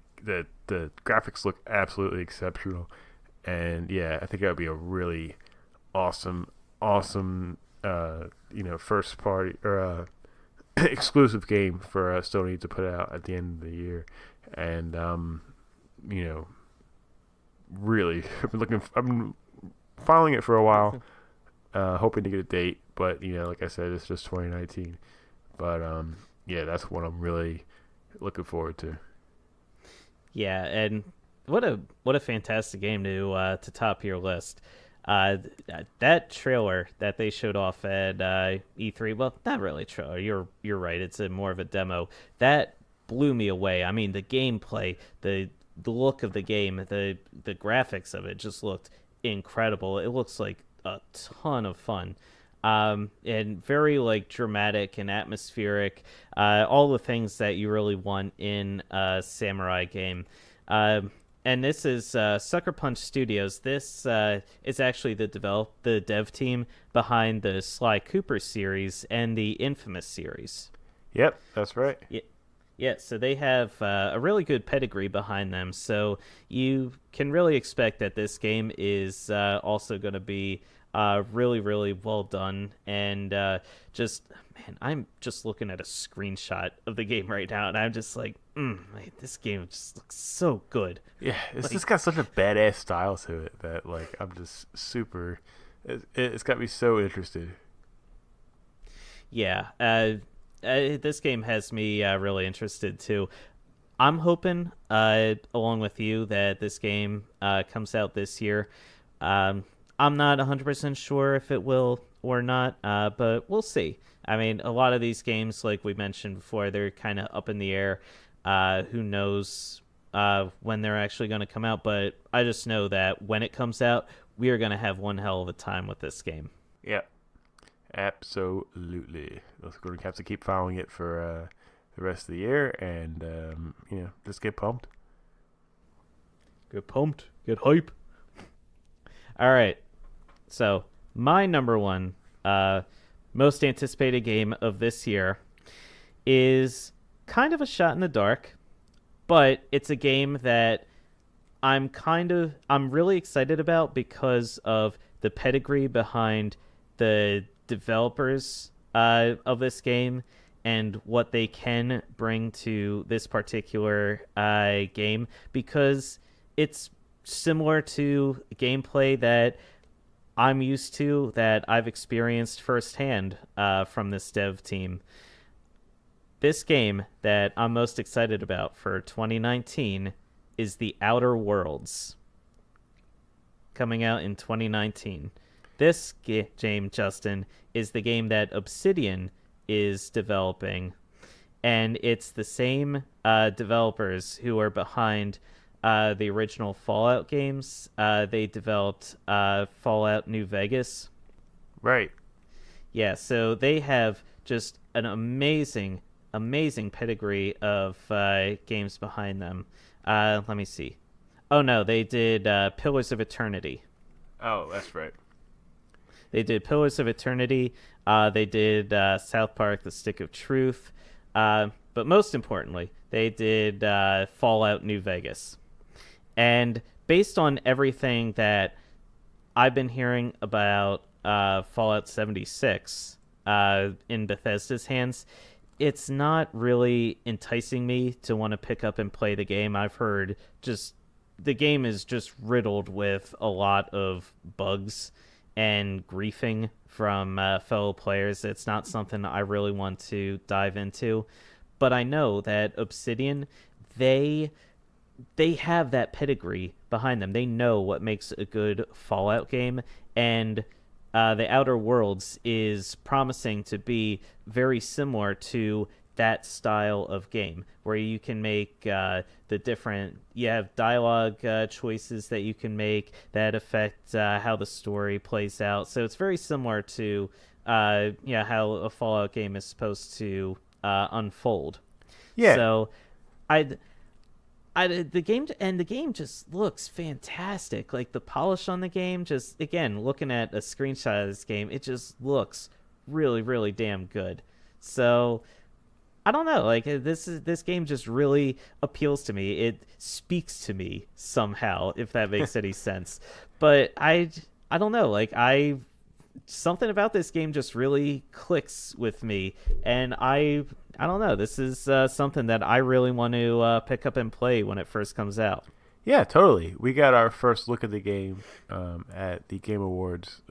Speaker 1: graphics look absolutely exceptional. And I think that would be a really awesome first party or exclusive game for Sony to put out at the end of the year. And really, I've been following it for a while, hoping to get a date, but like I said, it's just 2019. But that's what I'm really looking forward to. Yeah,
Speaker 2: and what a fantastic game to top your list. That trailer that they showed off at E3, well, not really a trailer. You're right. It's more of a demo. That blew me away. I mean, the gameplay, the look of the game, the graphics of it just looked incredible. It looks like a ton of fun. And very like dramatic and atmospheric, all the things that you really want in a samurai game. And this is Sucker Punch Studios. This is actually the dev team behind the Sly Cooper series and the Infamous series.
Speaker 1: Yep, that's right.
Speaker 2: Yeah, so they have a really good pedigree behind them. So you can really expect that this game is also going to be really, really well done. And I'm just looking at a screenshot of the game right now, and I'm just like, this game just looks so good.
Speaker 1: Yeah, it's just got such a badass style to it that, like, I'm just super. It's got me so interested.
Speaker 2: Yeah, this game has me really interested too. I'm hoping, along with you, that this game comes out this year. I'm not 100% sure if it will or not, but we'll see. I mean, a lot of these games, like we mentioned before, they're kind of up in the air. Who knows when they're actually going to come out, but I just know that when it comes out, we are going to have one hell of a time with this game.
Speaker 1: Yeah, absolutely. We're going to have to keep following it for the rest of the year, and just get pumped.
Speaker 2: Get pumped. Get hype. All right. So my number one most anticipated game of this year is kind of a shot in the dark, but it's a game that I'm really excited about because of the pedigree behind the developers of this game and what they can bring to this particular game, because it's similar to gameplay that I'm used to, that I've experienced firsthand from this dev team. This game that I'm most excited about for 2019 is The Outer Worlds, coming out in 2019. This game, Justin, is the game that Obsidian is developing, and it's the same developers who are behind the original Fallout games. They developed Fallout New Vegas.
Speaker 1: Right.
Speaker 2: Yeah, so they have just an amazing pedigree of games behind them. Let me see. Oh, no, they did Pillars of Eternity.
Speaker 1: Oh, that's right.
Speaker 2: They did Pillars of Eternity. They did South Park: The Stick of Truth. But most importantly, they did Fallout New Vegas. And based on everything that I've been hearing about Fallout 76 in Bethesda's hands, it's not really enticing me to want to pick up and play the game. I've heard the game is just riddled with a lot of bugs and griefing from fellow players. It's not something I really want to dive into. But I know that Obsidian, they have that pedigree behind them. They know what makes a good Fallout game, and The Outer Worlds is promising to be very similar to that style of game, where you can make you have dialogue choices that you can make that affect how the story plays out. So it's very similar to how a Fallout game is supposed to unfold.
Speaker 1: Yeah.
Speaker 2: So the game just looks fantastic. Like, the polish on the game, just again looking at a screenshot of this game, it just looks really, really damn good. So I don't know, like, this game just really appeals to me. It speaks to me somehow, if that makes any sense. But I don't know, like, something about this game just really clicks with me, and I don't know. This is something that I really want to pick up and play when it first comes out.
Speaker 1: Yeah, totally. We got our first look at the game at the Game Awards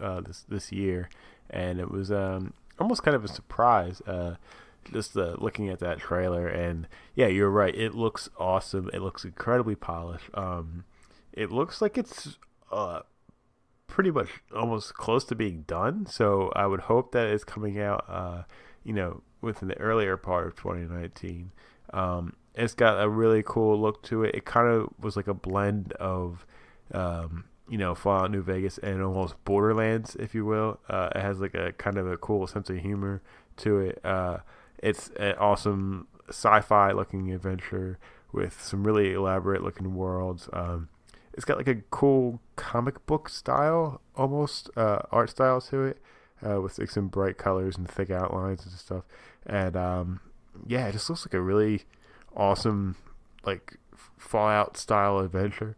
Speaker 1: this year, and it was almost kind of a surprise. Just looking at that trailer, and yeah, you're right. It looks awesome. It looks incredibly polished. It looks like it's pretty much almost close to being done. So I would hope that it's coming out, within the earlier part of 2019. It's got a really cool look to it. It kind of was like a blend of, Fallout New Vegas and almost Borderlands, if you will. It has like a kind of a cool sense of humor to it. It's an awesome sci-fi looking adventure with some really elaborate looking worlds. It's got like a cool comic book style, almost art style to it, with like some bright colors and thick outlines and stuff. And it just looks like a really awesome like Fallout style adventure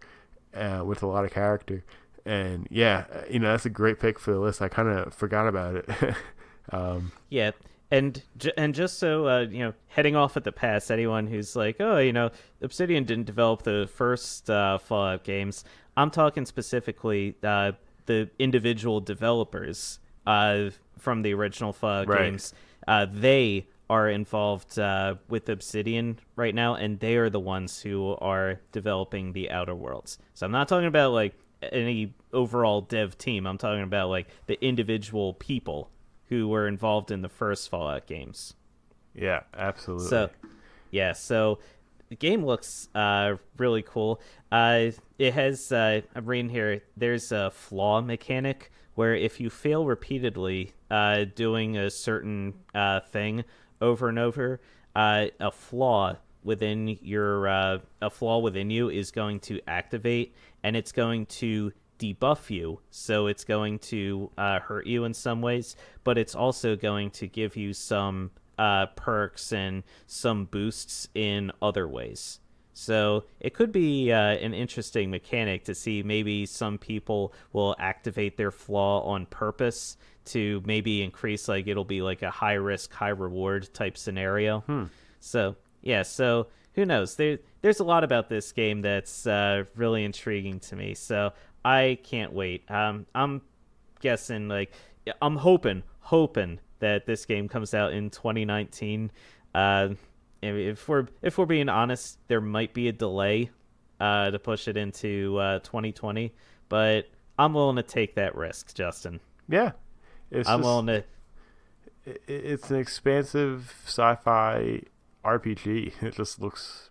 Speaker 1: with a lot of character. And that's a great pick for the list. I kind of forgot about it.
Speaker 2: Yeah. And just so, heading off at the pass, anyone who's like, Obsidian didn't develop the first Fallout games, I'm talking specifically the individual developers from the original Fallout games. They are involved with Obsidian right now, and they are the ones who are developing the Outer Worlds. So I'm not talking about, like, any overall dev team. I'm talking about, like, the individual people who were involved in the first Fallout games.
Speaker 1: Yeah, absolutely.
Speaker 2: So the game looks really cool. It has, I'm reading here, there's a flaw mechanic where if you fail repeatedly doing a certain thing over and over, a flaw within you is going to activate, and it's going to debuff you, so it's going to hurt you in some ways, but it's also going to give you some perks and some boosts in other ways. So it could be an interesting mechanic to see. Maybe some people will activate their flaw on purpose to maybe increase, like, it'll be like a high risk, high reward type scenario. So who knows? There's a lot about this game that's really intriguing to me. So I can't wait. I'm guessing, like, I'm hoping that this game comes out in 2019. If we're being honest, there might be a delay to push it into 2020, but I'm willing to take that risk, Justin.
Speaker 1: Yeah,
Speaker 2: willing to.
Speaker 1: It's an expansive sci-fi RPG. It just looks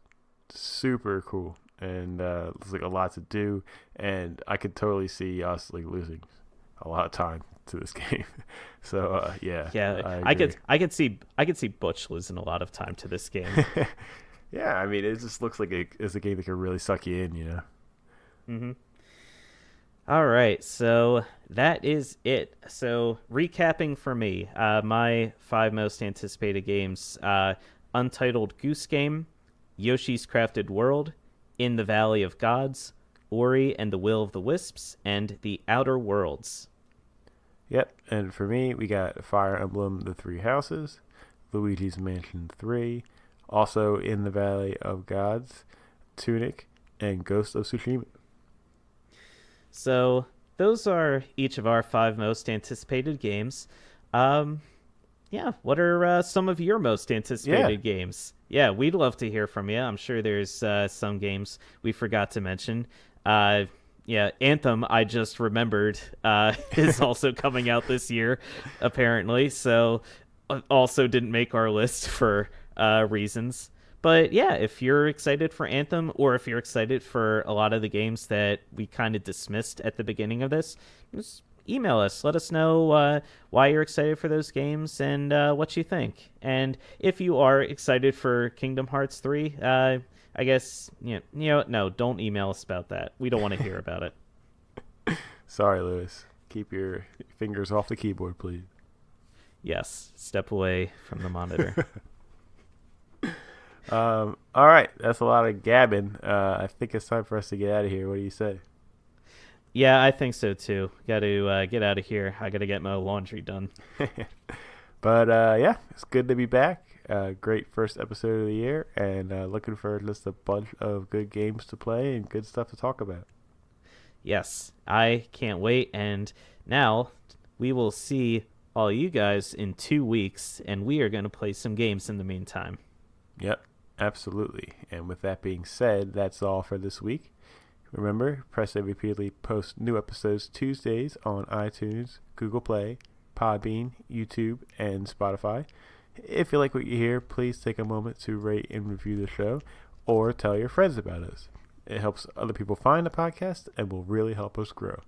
Speaker 1: super cool, and looks like a lot to do. And I could totally see us like losing a lot of time to this game. So
Speaker 2: I could see Butch losing a lot of time to this game.
Speaker 1: Yeah, I mean, it just looks like it's a game that can really suck you in,
Speaker 2: Mm-hmm. All right, so that is it. So recapping for me, my 5 most anticipated games: Untitled Goose Game, Yoshi's Crafted World, In the Valley of Gods, Ori and the Will of the Wisps, and The Outer Worlds.
Speaker 1: Yep, and for me, we got Fire Emblem: The Three Houses, Luigi's Mansion 3, also In the Valley of Gods, Tunic, and Ghost of Tsushima.
Speaker 2: So those are each of our 5 most anticipated games. What are some of your most anticipated games? Yeah, we'd love to hear from you. I'm sure there's some games we forgot to mention. Anthem, I just remembered, is also coming out this year, apparently. So also didn't make our list for reasons. But yeah, if you're excited for Anthem, or if you're excited for a lot of the games that we kind of dismissed at the beginning of this, just email us. Let us know why you're excited for those games and what you think. And if you are excited for Kingdom Hearts 3, I guess, no, don't email us about that. We don't want to hear about it.
Speaker 1: Sorry, Lewis. Keep your fingers off the keyboard, please.
Speaker 2: Yes, step away from the monitor.
Speaker 1: All right, that's a lot of gabbing. I think it's time for us to get out of here. What do you say?
Speaker 2: Yeah, I think so too. Got to get out of here. I got to get my laundry done.
Speaker 1: But it's good to be back. Great first episode of the year, and looking for just a bunch of good games to play and good stuff to talk about.
Speaker 2: Yes, I can't wait. And now we will see all you guys in 2 weeks, and we are going to play some games in the meantime.
Speaker 1: Yep, absolutely. And with that being said, that's all for this week. Remember, Press A repeatedly posts new episodes Tuesdays on iTunes, Google Play, Podbean, YouTube, and Spotify. If you like what you hear, please take a moment to rate and review the show or tell your friends about us. It helps other people find the podcast and will really help us grow.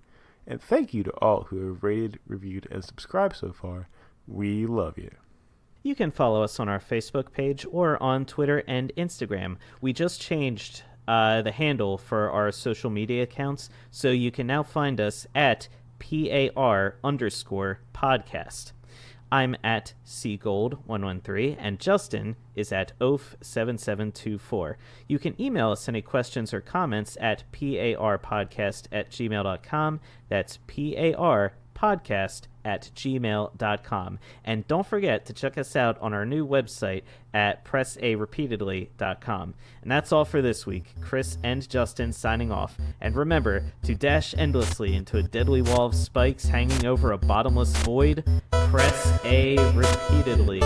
Speaker 1: And thank you to all who have rated, reviewed, and subscribed so far. We love you.
Speaker 2: You can follow us on our Facebook page or on Twitter and Instagram. We just changed the handle for our social media accounts, so you can now find us at PAR_podcast. I'm at cgold113, and Justin is at oaf7724. You can email us any questions or comments at parpodcast@gmail.com. That's parpodcast@gmail.com. And don't forget to check us out on our new website at pressarepeatedly.com. And that's all for this week. Chris and Justin signing off. And remember to dash endlessly into a deadly wall of spikes hanging over a bottomless void. Press A repeatedly.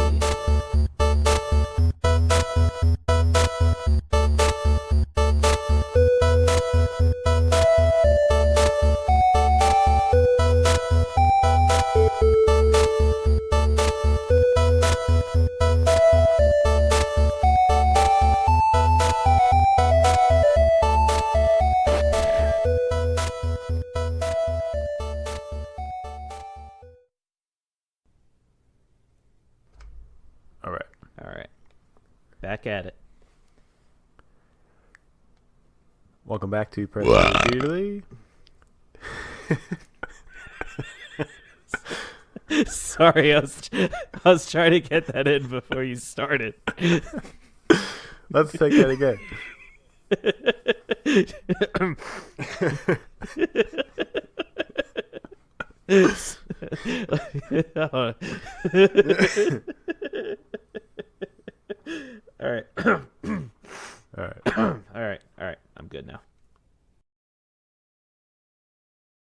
Speaker 2: All right. Back at it.
Speaker 1: Welcome back to Press A repeatedly.
Speaker 2: Sorry, I was trying to get that in before you started.
Speaker 1: Let's take that again.
Speaker 2: All right.
Speaker 1: All right.
Speaker 2: All right. I'm good now.